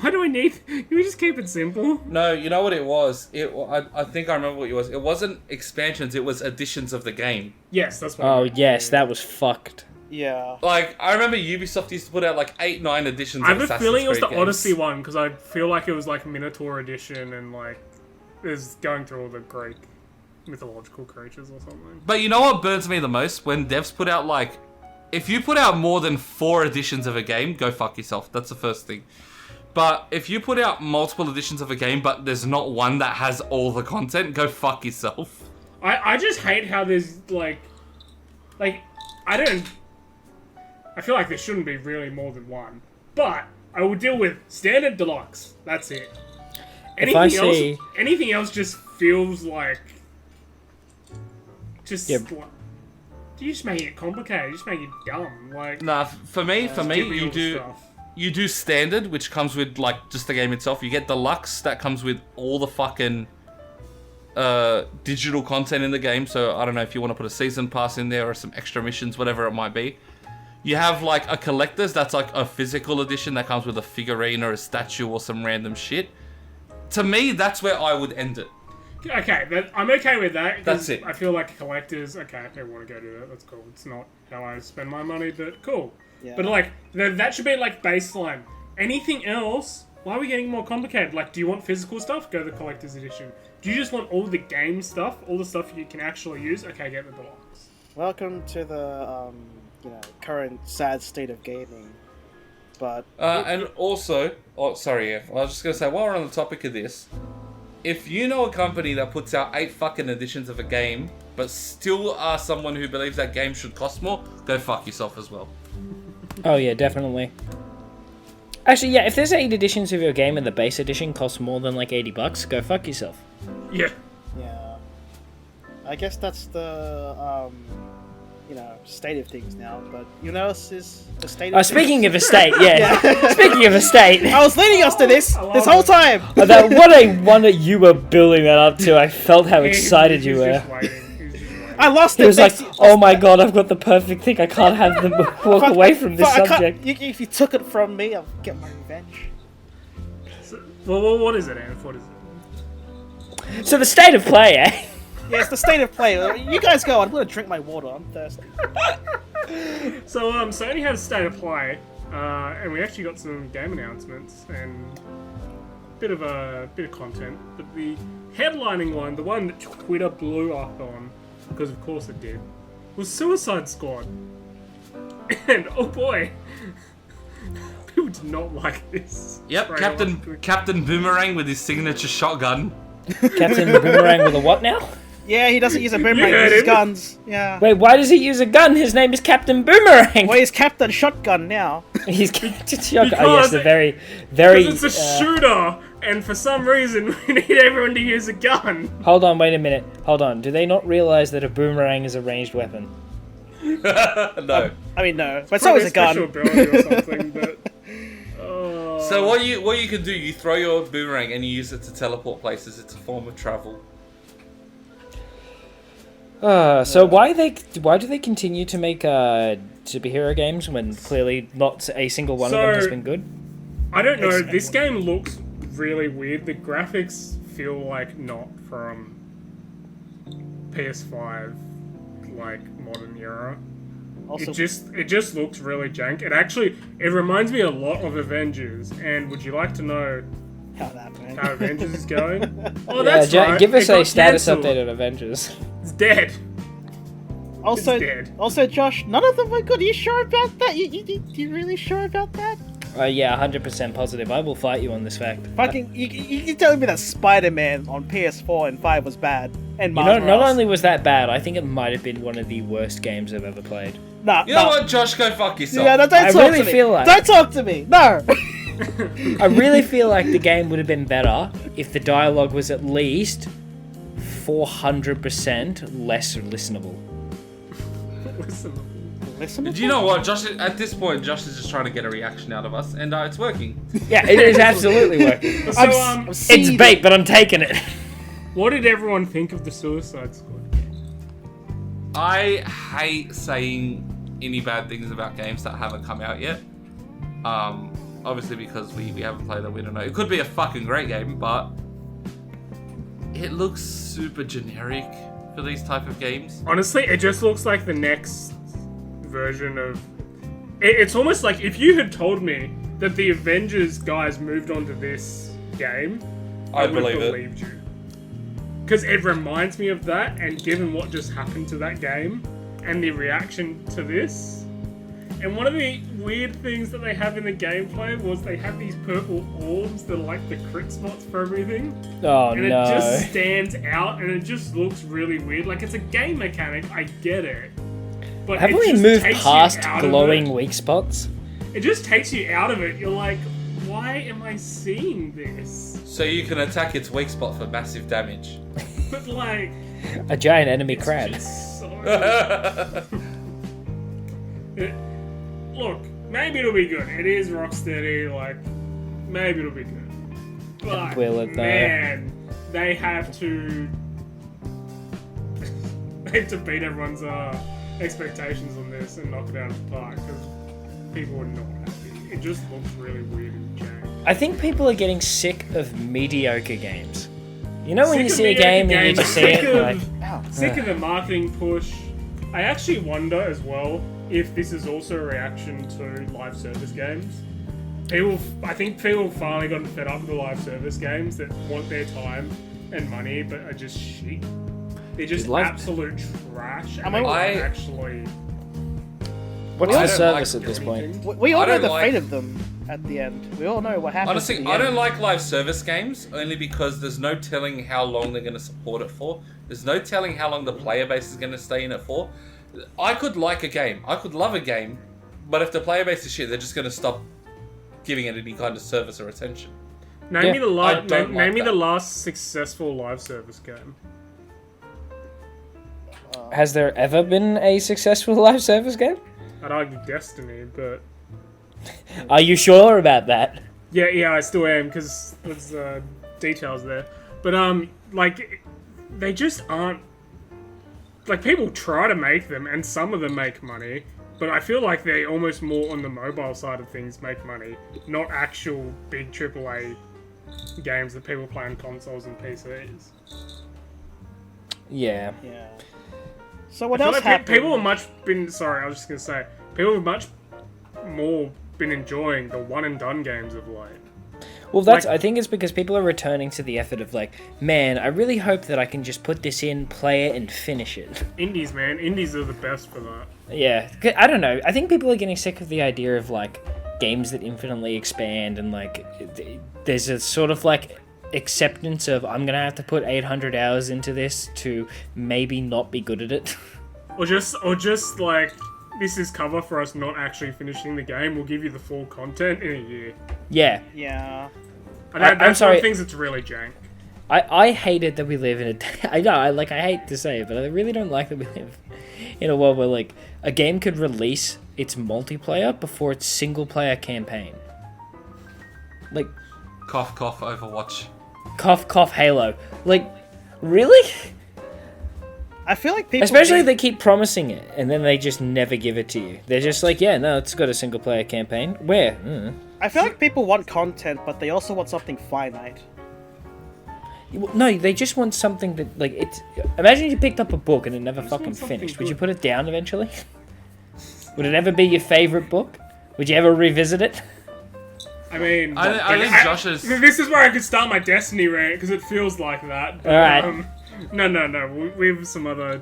Speaker 1: do I need, can we just keep it simple?
Speaker 3: No, you know what it was? I think I remember what it was. It wasn't expansions, it was editions of the game.
Speaker 1: Yes, that's what
Speaker 4: Oh, yes, that was fucked.
Speaker 2: Yeah.
Speaker 3: Like, I remember Ubisoft used to put out like 8-9 editions
Speaker 1: I
Speaker 3: of
Speaker 1: have a
Speaker 3: Assassin's
Speaker 1: feeling it was the
Speaker 3: Creed games.
Speaker 1: Odyssey one, because I feel like it was like Minotaur edition, and like, it was going through all the Greek mythological creatures or something.
Speaker 3: But you know what burns me the most? When devs put out like, if you put out more than 4 editions of a game, go fuck yourself. That's the first thing. But if you put out multiple editions of a game, but there's not one that has all the content, go fuck yourself.
Speaker 1: I just hate how there's like I feel like there shouldn't be really more than one. But I will deal with standard deluxe. That's it. Anything else just feels like just
Speaker 4: Yeah.
Speaker 1: like, you just make it complicated. You just make it dumb. Like
Speaker 3: Nah, for me,
Speaker 1: give me all
Speaker 3: you
Speaker 1: the
Speaker 3: do
Speaker 1: stuff.
Speaker 3: you do standard, which comes with like just the game itself. You get deluxe, that comes with all the fucking digital content in the game. So I don't know if you want to put a season pass in there or some extra missions, whatever it might be. You have like a collector's, that's like a physical edition that comes with a figurine or a statue or some random shit. To me, that's where I would end it.
Speaker 1: Okay, I'm okay with that. 'cause
Speaker 3: That's it.
Speaker 1: I feel like collectors, okay, if they want to go do that, that's cool. It's not how I spend my money, but cool.
Speaker 2: Yeah.
Speaker 1: But like, that should be like baseline. Anything else, why are we getting more complicated? Like, do you want physical stuff? Go the collector's edition. Do you just want all the game stuff, all the stuff you can actually use? Okay, get the deluxe.
Speaker 2: Welcome to the current sad state of gaming. But
Speaker 3: And also, oh sorry, Ev, I was just gonna say while we're on the topic of this, if you know a company that puts out 8 fucking editions of a game, but still are someone who believes that game should cost more, go fuck yourself as well.
Speaker 4: Oh, yeah, definitely. Actually, yeah, if there's 8 editions of your game and the base edition costs more than like $80, go fuck yourself.
Speaker 1: Yeah.
Speaker 2: yeah, I guess that's the state of things now. But you know, is the state. Of
Speaker 4: Speaking of estate, yeah. Speaking of estate.
Speaker 2: I was leading us to this
Speaker 1: love
Speaker 2: whole
Speaker 1: it.
Speaker 2: time.
Speaker 4: What a wonder you were building that up to. I felt how excited you
Speaker 1: He's
Speaker 4: were.
Speaker 1: just waiting. He's just waiting.
Speaker 2: I lost
Speaker 4: He
Speaker 2: it.
Speaker 4: was like, oh my god, I've got the perfect thing. I can't have them walk away from this
Speaker 2: I can't-
Speaker 4: subject.
Speaker 2: If you took it from me, I'll get my revenge.
Speaker 1: Well, what is it, Anf? What is it?
Speaker 4: So the state of play, eh?
Speaker 2: Yeah, it's the state of play. You guys go. I'm gonna drink my water. I'm thirsty.
Speaker 1: So, Sony had a state of play, and we actually got some game announcements and bit of content. But the headlining one, the one that Twitter blew up on, because of course it did, was Suicide Squad. And oh boy, people did not like this.
Speaker 3: Yep, Captain Boomerang with his signature shotgun.
Speaker 4: Captain Boomerang with a what now?
Speaker 2: Yeah, he doesn't use a boomerang.
Speaker 1: You
Speaker 2: He
Speaker 1: heard
Speaker 2: uses
Speaker 1: him.
Speaker 2: guns. Yeah.
Speaker 4: Wait, why does he use a gun? His name is Captain Boomerang.
Speaker 2: Well, he's Captain Shotgun now.
Speaker 4: He's Captain Shotgun. Oh
Speaker 1: Because
Speaker 4: yes, the very.
Speaker 1: Because it's a shooter, and for some reason we need everyone to use a gun.
Speaker 4: Hold on, wait a minute. Hold on. Do they not realize that a boomerang is a ranged weapon?
Speaker 3: No.
Speaker 2: I mean, no, but so is a
Speaker 1: Special
Speaker 2: gun.
Speaker 1: ability or something, but...
Speaker 3: So what you can do, you throw your boomerang and you use it to teleport places. It's a form of travel.
Speaker 4: So why do they continue to make superhero games when clearly not a single one of them has
Speaker 1: So-
Speaker 4: been good?
Speaker 1: I don't know, this game looks really weird. The graphics feel like not from PS5, like, modern era.
Speaker 2: Also,
Speaker 1: It just looks really jank. It reminds me a lot of Avengers, and would you like to know
Speaker 2: how that man.
Speaker 1: how Avengers is going? Oh,
Speaker 4: Yeah,
Speaker 1: that's right.
Speaker 4: give us
Speaker 1: it
Speaker 4: a
Speaker 1: got
Speaker 4: status
Speaker 1: cancelled.
Speaker 4: update on Avengers.
Speaker 1: It's dead.
Speaker 2: Also,
Speaker 1: It's dead.
Speaker 2: also, Josh, none of them were good. Are you sure about that? You really sure about that?
Speaker 4: Yeah, 100% positive. I will fight you on this fact.
Speaker 2: Fucking, you telling me that Spider-Man on PS4 and 5 was bad, and
Speaker 4: You
Speaker 2: Miles
Speaker 4: know, not
Speaker 2: Morales?
Speaker 4: only was that bad, I think it might have been one of the worst games I've ever played.
Speaker 2: Nah,
Speaker 3: You know
Speaker 2: nah.
Speaker 3: what, Josh? Go fuck yourself.
Speaker 2: Yeah, no, don't
Speaker 4: I
Speaker 2: talk
Speaker 4: really
Speaker 2: to me.
Speaker 4: feel like-
Speaker 2: Don't talk to me. No.
Speaker 4: I really feel like the game would have been better if the dialogue was at least 400% less listenable.
Speaker 1: Listen.
Speaker 2: Listen.
Speaker 3: Do you know what, Josh? At this point, Josh is just trying to get a reaction out of us, and it's working.
Speaker 4: Yeah, it is absolutely working.
Speaker 1: So,
Speaker 4: It's bait, but I'm taking it.
Speaker 1: what did everyone think of the Suicide Squad game?
Speaker 3: I hate saying any bad things about games that haven't come out yet. Obviously because we haven't played it, we don't know. It could be a fucking great game, but it looks super generic for these type of games.
Speaker 1: Honestly, it just looks like the next version of... It's almost like if you had told me that the Avengers guys moved on to this game, I
Speaker 3: I'd
Speaker 1: would have
Speaker 3: believe it.
Speaker 1: believed you. Because it reminds me of that, and given what just happened to that game, and the reaction to this... And one of the weird things that they have in the gameplay was they have these purple orbs that are like the crit spots for everything.
Speaker 4: Oh
Speaker 1: And
Speaker 4: no.
Speaker 1: it just stands out, and it just looks really weird. Like, it's a game mechanic, I get it. But
Speaker 4: Haven't
Speaker 1: it
Speaker 4: we
Speaker 1: just
Speaker 4: moved
Speaker 1: takes you
Speaker 4: past
Speaker 1: out of
Speaker 4: glowing
Speaker 1: it.
Speaker 4: weak spots?
Speaker 1: It just takes you out of it. You're like, why am I seeing this?
Speaker 3: So you can attack its weak spot for massive damage.
Speaker 1: But, like...
Speaker 4: A giant enemy
Speaker 1: it's
Speaker 4: crab.
Speaker 1: just so... Look, maybe it'll be good. It is Rocksteady, like, maybe it'll be good. But,
Speaker 4: Will it, though?
Speaker 1: man, they have to... they have to beat everyone's expectations on this and knock it out of the park, because people are not happy. It just looks really weird and jank.
Speaker 4: I think people are getting sick of mediocre games. You know when
Speaker 1: Sick
Speaker 4: you
Speaker 1: of
Speaker 4: see a
Speaker 1: mediocre
Speaker 4: game and you
Speaker 1: games,
Speaker 4: just see
Speaker 1: sick
Speaker 4: it
Speaker 1: of-
Speaker 4: like,
Speaker 1: Sick of the marketing push. I actually wonder as well if this is also a reaction to live service games. I think people finally gotten fed up with the live service games that want their time and money but are just shit. They're just absolute trash. And they
Speaker 3: I-
Speaker 1: don't actually...
Speaker 4: what's
Speaker 3: I
Speaker 4: the
Speaker 3: don't
Speaker 4: service
Speaker 3: like
Speaker 4: at this point?
Speaker 1: anything.
Speaker 2: We all
Speaker 3: I
Speaker 2: know
Speaker 3: don't
Speaker 2: the
Speaker 3: like-
Speaker 2: fate of them at the end. We all know what happens.
Speaker 3: Honestly,
Speaker 2: at the
Speaker 3: I don't
Speaker 2: end.
Speaker 3: like live service games only because there's no telling how long they're going to support it for. There's no telling how long the player base is going to stay in it for. I could like a game. I could love a game, but if the player base is shit, they're just going to stop giving it any kind of service or attention.
Speaker 1: Name
Speaker 4: Yeah,
Speaker 1: me the
Speaker 3: I don't like
Speaker 1: name me
Speaker 3: that.
Speaker 1: the last successful live service game.
Speaker 4: Has there ever been a successful live service game?
Speaker 1: I'd argue Destiny, but...
Speaker 4: Are you sure about that?
Speaker 1: Yeah, I still am, because there's details there. But, like, they just aren't... Like, people try to make them, and some of them make money, but I feel like they almost more on the mobile side of things make money, not actual big AAA games that people play on consoles and PCs.
Speaker 2: Yeah. So what
Speaker 1: I feel
Speaker 2: else
Speaker 1: like
Speaker 2: happened?
Speaker 1: people have much been. Sorry, I was just gonna say people have much more been enjoying the one and done games of late.
Speaker 4: Well, that's.
Speaker 1: Like-
Speaker 4: I think it's because people are returning to the effort of like, man, I really hope that I can just put this in, play it, and finish it.
Speaker 1: Indies, man, indies are the best for that.
Speaker 4: Yeah, I don't know. I think people are getting sick of the idea of like games that infinitely expand and like there's a sort of like acceptance of I'm gonna have to put 800 hours into this to maybe not be good at it.
Speaker 1: Or just like, this is cover for us not actually finishing the game. We'll give you the full content in a year.
Speaker 4: Yeah.
Speaker 2: Yeah.
Speaker 1: And
Speaker 4: I'm
Speaker 1: that's one
Speaker 4: sorry.
Speaker 1: of the things that's really jank.
Speaker 4: I hated that we live in a... I know, I hate to say it, but I really don't like that we live in a world where, like, a game could release its multiplayer before its single-player campaign. Like...
Speaker 3: Cough, cough, Overwatch.
Speaker 4: Cough, cough, Halo. Like, really?
Speaker 2: I feel like people...
Speaker 4: Especially they keep promising it, and then they just never give it to you. They're just like, yeah, no, it's got a single-player campaign. Where?
Speaker 2: I feel like people want content, but they also want something finite.
Speaker 4: No, they just want something that, like, it's... Imagine you picked up a book and it never fucking
Speaker 1: want something
Speaker 4: finished. Would you
Speaker 1: good.
Speaker 4: put it down eventually? Would it ever be your favourite book? Would you ever revisit it?
Speaker 1: I mean,
Speaker 3: I think Josh's...
Speaker 1: This is where I could start my Destiny rant because it feels like that. But,
Speaker 4: Alright.
Speaker 1: No. We have some other.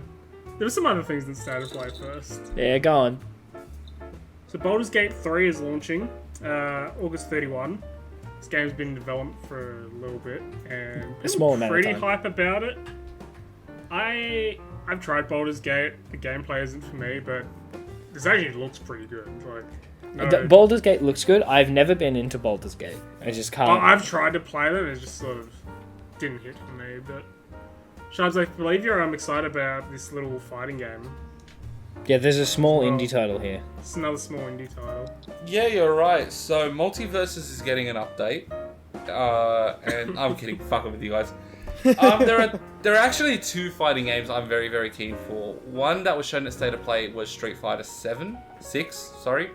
Speaker 1: There were some other things that started to play first.
Speaker 4: Yeah, go on.
Speaker 1: So Baldur's Gate 3 is launching August 31. This game's been in development for a little bit, and
Speaker 4: A small amount of
Speaker 1: pretty
Speaker 4: time.
Speaker 1: hype about it. I've tried Baldur's Gate. The gameplay isn't for me, but this actually looks pretty good. Like, no,
Speaker 4: Baldur's Gate looks good. I've never been into Baldur's Gate. I just can't...
Speaker 1: I've tried to play them. It just sort of didn't hit for me. But Shabs, I believe you're excited about this little fighting game.
Speaker 4: Yeah, there's a small
Speaker 1: Well-
Speaker 4: indie title here.
Speaker 1: It's another small indie title.
Speaker 3: Yeah, you're right. So Multiverses is getting an update. And I'm kidding, fucking with you guys. There are actually two fighting games I'm very, very keen for. One that was shown at State of Play was Street Fighter 6, sorry.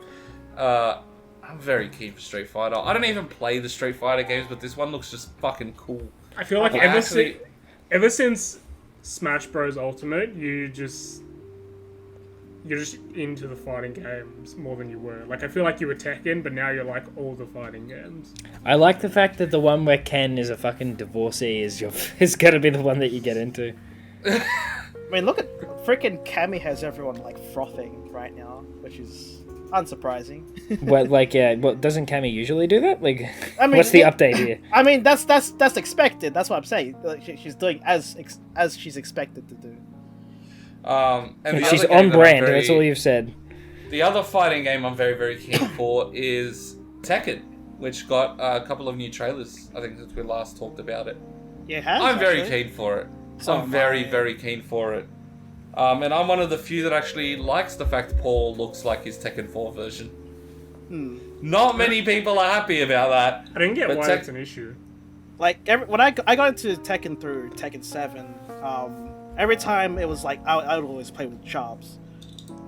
Speaker 3: I'm very keen for Street Fighter. I don't even play the Street Fighter games, but this one looks just fucking cool.
Speaker 1: I feel like
Speaker 3: I
Speaker 1: ever since Smash Bros. Ultimate, you're just into the fighting games more than you were. Like, I feel like you were Tekken, but now you're like all the fighting games.
Speaker 4: I like the fact that the one where Ken is a fucking divorcee is gonna be the one that you get into.
Speaker 2: I mean, look at freaking Cammy has everyone like frothing right now, which is unsurprising.
Speaker 4: What doesn't Cammy usually do that? Like,
Speaker 2: I mean,
Speaker 4: what's the update here?
Speaker 2: I mean, that's expected. That's what I'm saying. Like, she's doing as she's expected to do.
Speaker 3: And the
Speaker 4: She's
Speaker 3: other game
Speaker 4: on
Speaker 3: that I'm
Speaker 4: brand.
Speaker 3: very-
Speaker 4: That's all you've said.
Speaker 3: The other fighting game I'm very, very keen for is Tekken, which got a couple of new trailers, I think, since we last talked about it.
Speaker 2: Yeah, it has,
Speaker 3: I'm very
Speaker 2: actually.
Speaker 3: keen for it.
Speaker 2: So
Speaker 3: I'm
Speaker 2: am
Speaker 3: very,
Speaker 2: I.
Speaker 3: very keen for it. And I'm one of the few that actually likes the fact Paul looks like his Tekken 4 version. Not many people are happy about that.
Speaker 1: I didn't get
Speaker 3: But
Speaker 1: why
Speaker 3: Tek-
Speaker 1: it's an issue.
Speaker 2: Like when I got into Tekken through Tekken 7, every time it was like I would always play with Charbs,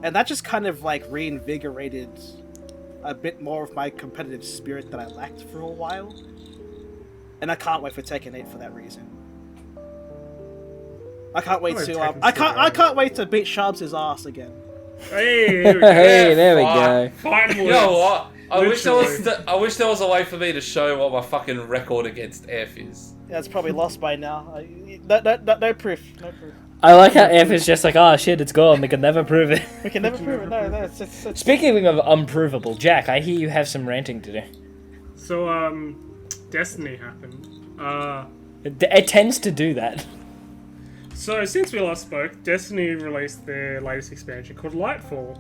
Speaker 2: and that just kind of like reinvigorated a bit more of my competitive spirit that I lacked for a while. And I can't wait for Tekken 8 for that reason. I can't wait
Speaker 1: Oh,
Speaker 2: to
Speaker 1: Tekken's
Speaker 2: I
Speaker 1: still
Speaker 2: can't wait to beat Shabs' ass again.
Speaker 1: Hey, here we go.
Speaker 4: Hey, there we go.
Speaker 1: Fight
Speaker 3: You know what? I wish
Speaker 1: Literally.
Speaker 3: there was a way for me to show what my fucking record against F is.
Speaker 2: Yeah, it's probably lost by now. No proof. No proof.
Speaker 4: I like how F is just like, oh shit, it's gone. We can never prove it.
Speaker 2: We can never prove it. No, it's
Speaker 4: Speaking of unprovable, Jack, I hear you have some ranting to do.
Speaker 1: So, Destiny happened.
Speaker 4: It tends to do that.
Speaker 1: So, since we last spoke, Destiny released their latest expansion called Lightfall.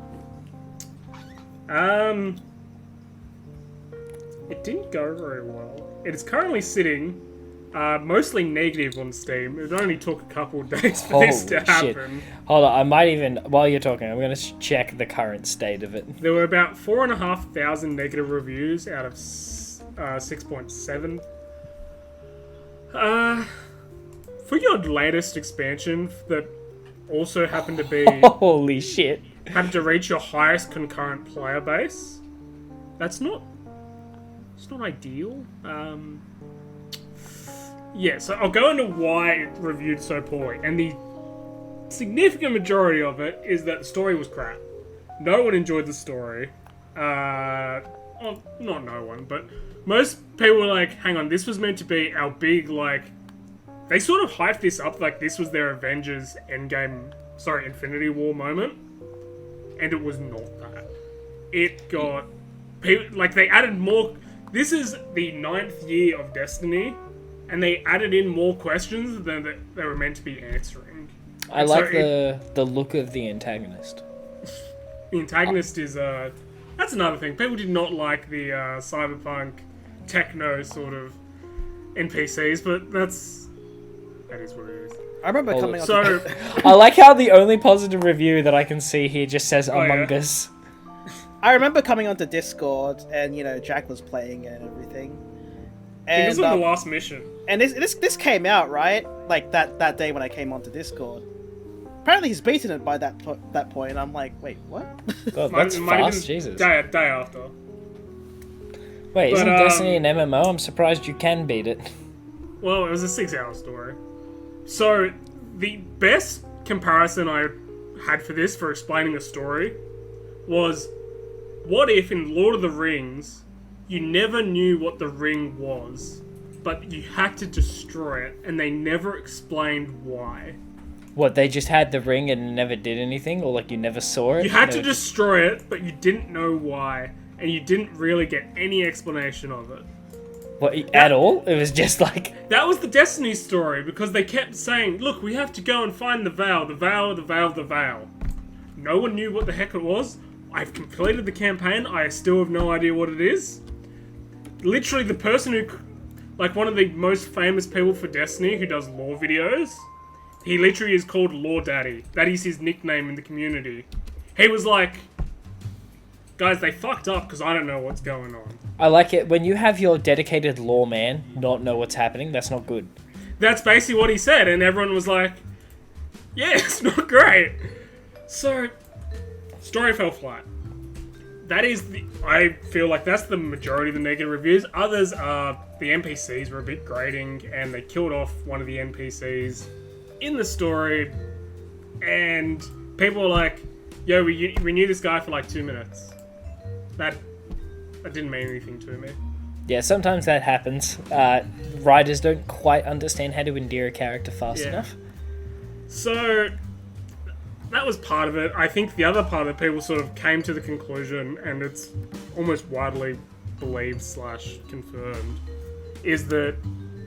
Speaker 1: It didn't go very well. It is currently sitting mostly negative on Steam. It only took a couple of days for this to
Speaker 4: Holy shit.
Speaker 1: happen.
Speaker 4: Hold on, I might even, while you're talking, I'm going to check the current state of it.
Speaker 1: There were about 4,500 negative reviews out of 6.7. For your latest expansion that also happened to be
Speaker 4: Holy shit.
Speaker 1: happened to reach your highest concurrent player base, it's not ideal. Yeah, so I'll go into why it reviewed so poorly, and the significant majority of it is that the story was crap. No one enjoyed the story. Well, not no one, but most people were like, hang on, this was meant to be our big, like... They sort of hyped this up like this was their Avengers Infinity War moment. And it was not that. It got... Like, they added more... This is the 9th year of Destiny, and they added in more questions than they were meant to be answering.
Speaker 4: I like the look of the antagonist.
Speaker 1: The antagonist is... That's another thing. People did not like the cyberpunk, techno sort of NPCs, but that is what it is.
Speaker 2: I remember coming on.
Speaker 1: So,
Speaker 4: I like how the only positive review that I can see here just says Among Us.
Speaker 2: I remember coming onto Discord, and Jack was playing it and everything. And
Speaker 1: this was the last mission.
Speaker 2: And this came out, right? Like that day when I came onto Discord. Apparently he's beaten it by that point, and I'm like, wait, what?
Speaker 4: God, that's fast, Jesus.
Speaker 1: Day after.
Speaker 4: Wait, isn't Destiny an MMO? I'm surprised you can beat it.
Speaker 1: Well, it was a 6-hour story. So, the best comparison I had for this, for explaining a story, was, what if in Lord of the Rings, you never knew what the ring was, but you had to destroy it, and they never explained why?
Speaker 4: What, they just had the ring and never did anything? Or, like, you never saw it?
Speaker 1: You had to destroy it, but you didn't know why. And you didn't really get any explanation of it.
Speaker 4: What, at all? It was just like...
Speaker 1: That was the Destiny story, because they kept saying, look, we have to go and find the Veil, the Veil, the Veil, the Veil. No one knew what the heck it was. I've completed the campaign. I still have no idea what it is. Literally, the person who... Like, one of the most famous people for Destiny who does lore videos... He literally is called Lore Daddy. That is his nickname in the community. He was like, guys, they fucked up because I don't know what's going on.
Speaker 4: I like it. When you have your dedicated lore man not know what's happening, that's not good.
Speaker 1: That's basically what he said, and everyone was like, yeah, it's not great. So, story fell flat. That is I feel like that's the majority of the negative reviews. Others are, the NPCs were a bit grating, and they killed off one of the NPCs in the story, and people were like, yo, we knew this guy for like 2 minutes. That didn't mean anything to me.
Speaker 4: Yeah, sometimes that happens. Writers don't quite understand how to endear a character fast enough. So,
Speaker 1: that was part of it. I think the other part of it, people sort of came to the conclusion, and it's almost widely believed / confirmed, is that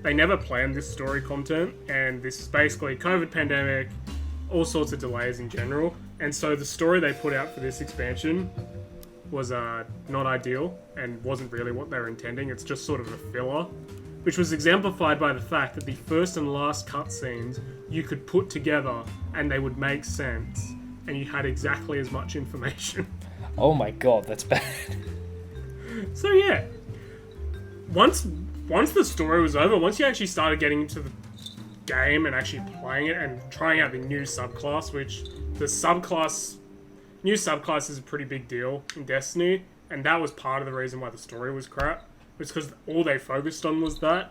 Speaker 1: they never planned this story content, and this is basically COVID pandemic, all sorts of delays in general, and so the story they put out for this expansion was not ideal, and wasn't really what they were intending. It's just sort of a filler, which was exemplified by the fact that the first and last cutscenes you could put together, and they would make sense, and you had exactly as much information.
Speaker 4: Oh my god, that's bad.
Speaker 1: So yeah, once the story was over, once you actually started getting into the game and actually playing it and trying out the new subclass, which the new subclass is a pretty big deal in Destiny, and that was part of the reason why the story was crap. It's because all they focused on was that.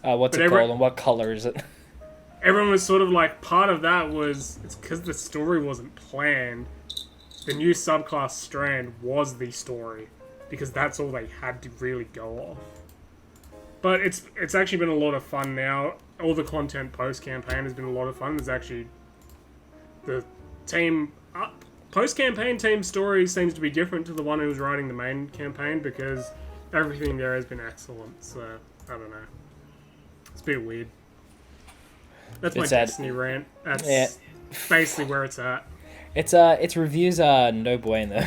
Speaker 4: What's it called and what color is it?
Speaker 1: Everyone was sort of like, part of that was, it's because the story wasn't planned. The new subclass Strand was the story, because that's all they had to really go off. But it's actually been a lot of fun now. All the content post-campaign has been a lot of fun. There's actually... The team... Post-campaign team story seems to be different to the one who was writing the main campaign, because everything there has been excellent. So, I don't know. It's a bit weird. That's my Destiny rant. That's basically where it's at.
Speaker 4: Its reviews are no bueno.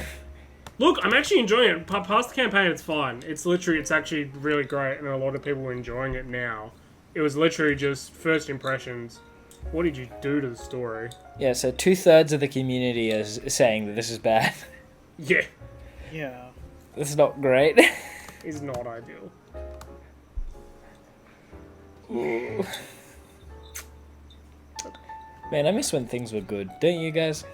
Speaker 1: Look, I'm actually enjoying it. Past the campaign, it's fine. It's actually really great, and a lot of people are enjoying it now. It was literally just first impressions. What did you do to the story?
Speaker 4: Yeah, so 2/3 of the community is saying that this is bad.
Speaker 1: Yeah.
Speaker 2: Yeah.
Speaker 4: This is not great.
Speaker 1: It's not ideal.
Speaker 4: Ooh. Man, I miss when things were good. Don't you guys?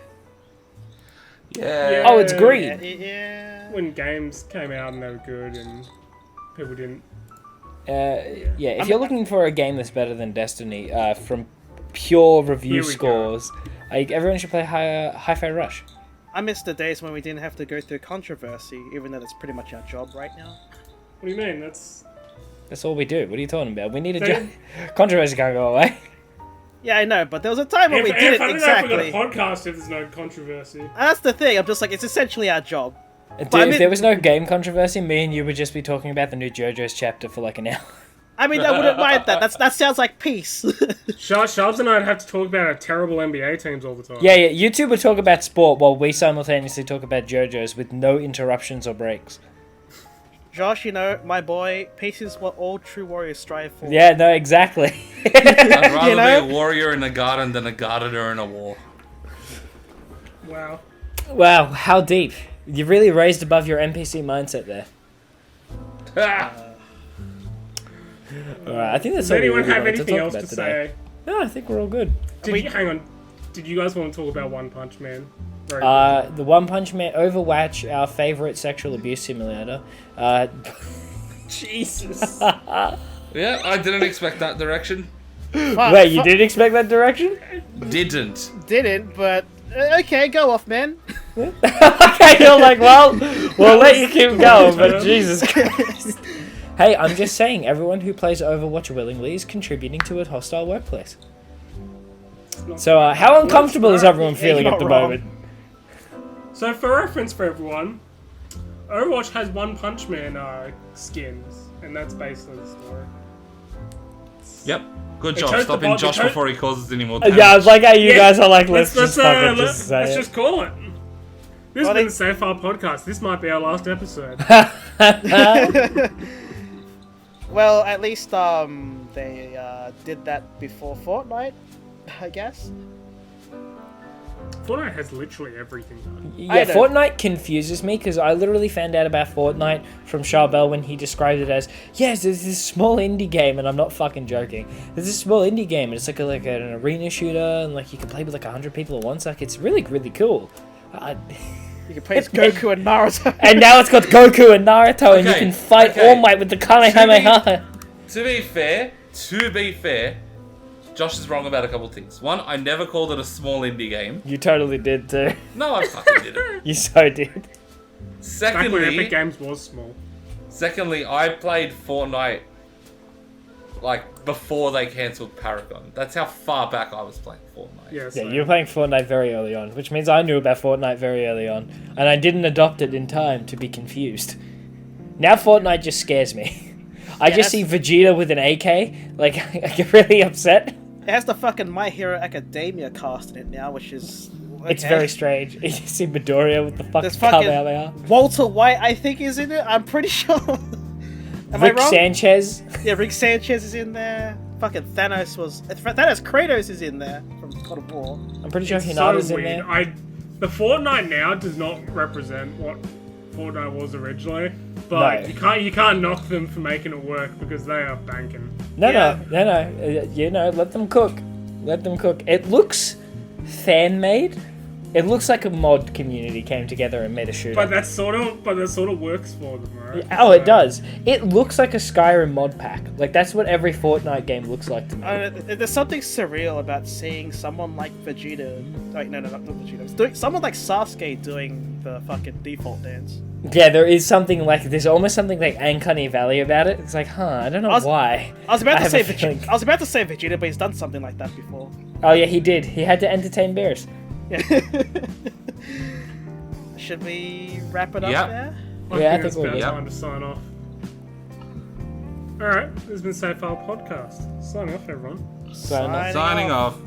Speaker 3: Yeah.
Speaker 4: Oh, it's green.
Speaker 2: Yeah.
Speaker 1: When games came out and they were good and people didn't...
Speaker 4: If you're looking for a game that's better than Destiny, from pure review scores, everyone should play Hi-Fi Rush.
Speaker 2: I miss the days when we didn't have to go through controversy, even though that's pretty much our job right now.
Speaker 1: What do you mean? That's
Speaker 4: all we do. What are you talking about? We need a job. Controversy can't go away.
Speaker 2: Yeah, I know, but there was a time when we did it exactly.
Speaker 1: I don't know if we've got a podcast if there's no controversy.
Speaker 2: That's the thing. I'm just like, it's essentially our job.
Speaker 4: Dude, if there was no game controversy, me and you would just be talking about the new JoJo's chapter for like an hour.
Speaker 2: I mean, I wouldn't mind that. That sounds like peace.
Speaker 1: Sharps and I'd have to talk about our terrible NBA teams all the time.
Speaker 4: Yeah. You two would talk about sport while we simultaneously talk about JoJo's with no interruptions or breaks.
Speaker 2: Josh, my boy, peace is what all true warriors strive for.
Speaker 4: Yeah, no, exactly.
Speaker 3: I'd rather be a warrior in a garden than a gardener in a war.
Speaker 1: Wow.
Speaker 4: Wow, how deep. You really raised above your NPC mindset there. Alright, I think that's
Speaker 1: Does
Speaker 4: all
Speaker 1: anyone
Speaker 4: we
Speaker 1: have
Speaker 4: wanted
Speaker 1: anything
Speaker 4: talk
Speaker 1: else
Speaker 4: about
Speaker 1: to
Speaker 4: today.
Speaker 1: say?
Speaker 4: No, I think we're all good.
Speaker 1: Hang on. Did you guys want to talk about One Punch Man?
Speaker 4: The One Punch Man, Overwatch, our favourite sexual abuse simulator.
Speaker 1: Jesus.
Speaker 3: Yeah, I didn't expect that direction.
Speaker 4: Wait, you didn't expect that direction?
Speaker 3: Didn't,
Speaker 2: but okay, go off, man.
Speaker 4: Okay, you're like, we'll let you keep going, but Jesus Christ. Hey, I'm just saying, everyone who plays Overwatch willingly is contributing to a hostile workplace. So, how uncomfortable is everyone feeling at the moment?
Speaker 1: So, for reference for everyone, Overwatch has One Punch Man skins, and that's basically the story.
Speaker 3: Yep. Good
Speaker 1: They
Speaker 3: job
Speaker 1: chose
Speaker 3: stopping
Speaker 1: the
Speaker 3: Josh
Speaker 1: they chose-
Speaker 3: before he causes any more damage.
Speaker 4: Yeah, I was like, hey, you guys are like,
Speaker 1: let's
Speaker 4: let's
Speaker 1: just call it. This has been the Safe File Podcast. This might be our last episode.
Speaker 2: Well, at least they did that before Fortnite, I guess.
Speaker 1: Fortnite has literally everything.
Speaker 4: Yeah, Fortnite confuses me because I literally found out about Fortnite from Charbel when he described it as, yes, there's this small indie game, and I'm not fucking joking. There's this small indie game, and it's like an arena shooter, and like you can play with like 100 people at once. Like it's really, really cool.
Speaker 2: You can play as Goku and Naruto.
Speaker 4: And now it's got Goku and Naruto, and you can fight All Might with the Kamehameha.
Speaker 3: To be fair, Josh is wrong about a couple things. One, I never called it a small indie game.
Speaker 4: You totally did too.
Speaker 3: No, I fucking didn't.
Speaker 4: You so did.
Speaker 1: Back when Epic Games was small.
Speaker 3: Secondly, I played Fortnite like before they cancelled Paragon. That's how far back I was playing Fortnite.
Speaker 4: Yeah, you were playing Fortnite very early on, which means I knew about Fortnite very early on, and I didn't adopt it in time to be confused. Now Fortnite just scares me. I just see Vegeta with an AK, like, I get really upset.
Speaker 2: It has the fucking My Hero Academia cast in it now, which is... Okay.
Speaker 4: It's very strange. You see Midoriya with the fucking Kamehameha.
Speaker 2: Walter White, I think, is in it. I'm pretty sure. Am I wrong?
Speaker 4: Sanchez.
Speaker 2: Yeah, Rick Sanchez is in there. Fucking Thanos Kratos is in there from God of War.
Speaker 4: I'm pretty sure Hinata's in there.
Speaker 1: The Fortnite now does not represent what Fortnite was originally, but you can't knock them for making it work because they are banking.
Speaker 4: No. Let them cook. Let them cook. It looks fan-made. It looks like a mod community came together and made a shooter.
Speaker 1: But that sort of works for them, right?
Speaker 4: Oh, it does. It looks like a Skyrim mod pack. Like that's what every Fortnite game looks like to me.
Speaker 2: There's something surreal about seeing someone like Vegeta. Like not Vegeta. Someone like Sasuke doing the fucking default dance.
Speaker 4: Yeah, there is something like there's almost something like Uncanny Valley about it. It's like, I don't know why.
Speaker 2: I was about to say Vegeta, but he's done something like that before.
Speaker 4: Oh yeah, he did. He had to entertain bears.
Speaker 2: Yeah. Should we wrap it up there?
Speaker 1: I think it's about time to sign off. Alright, this has been Safe File Podcast. Signing off, everyone.
Speaker 2: Signing
Speaker 3: off.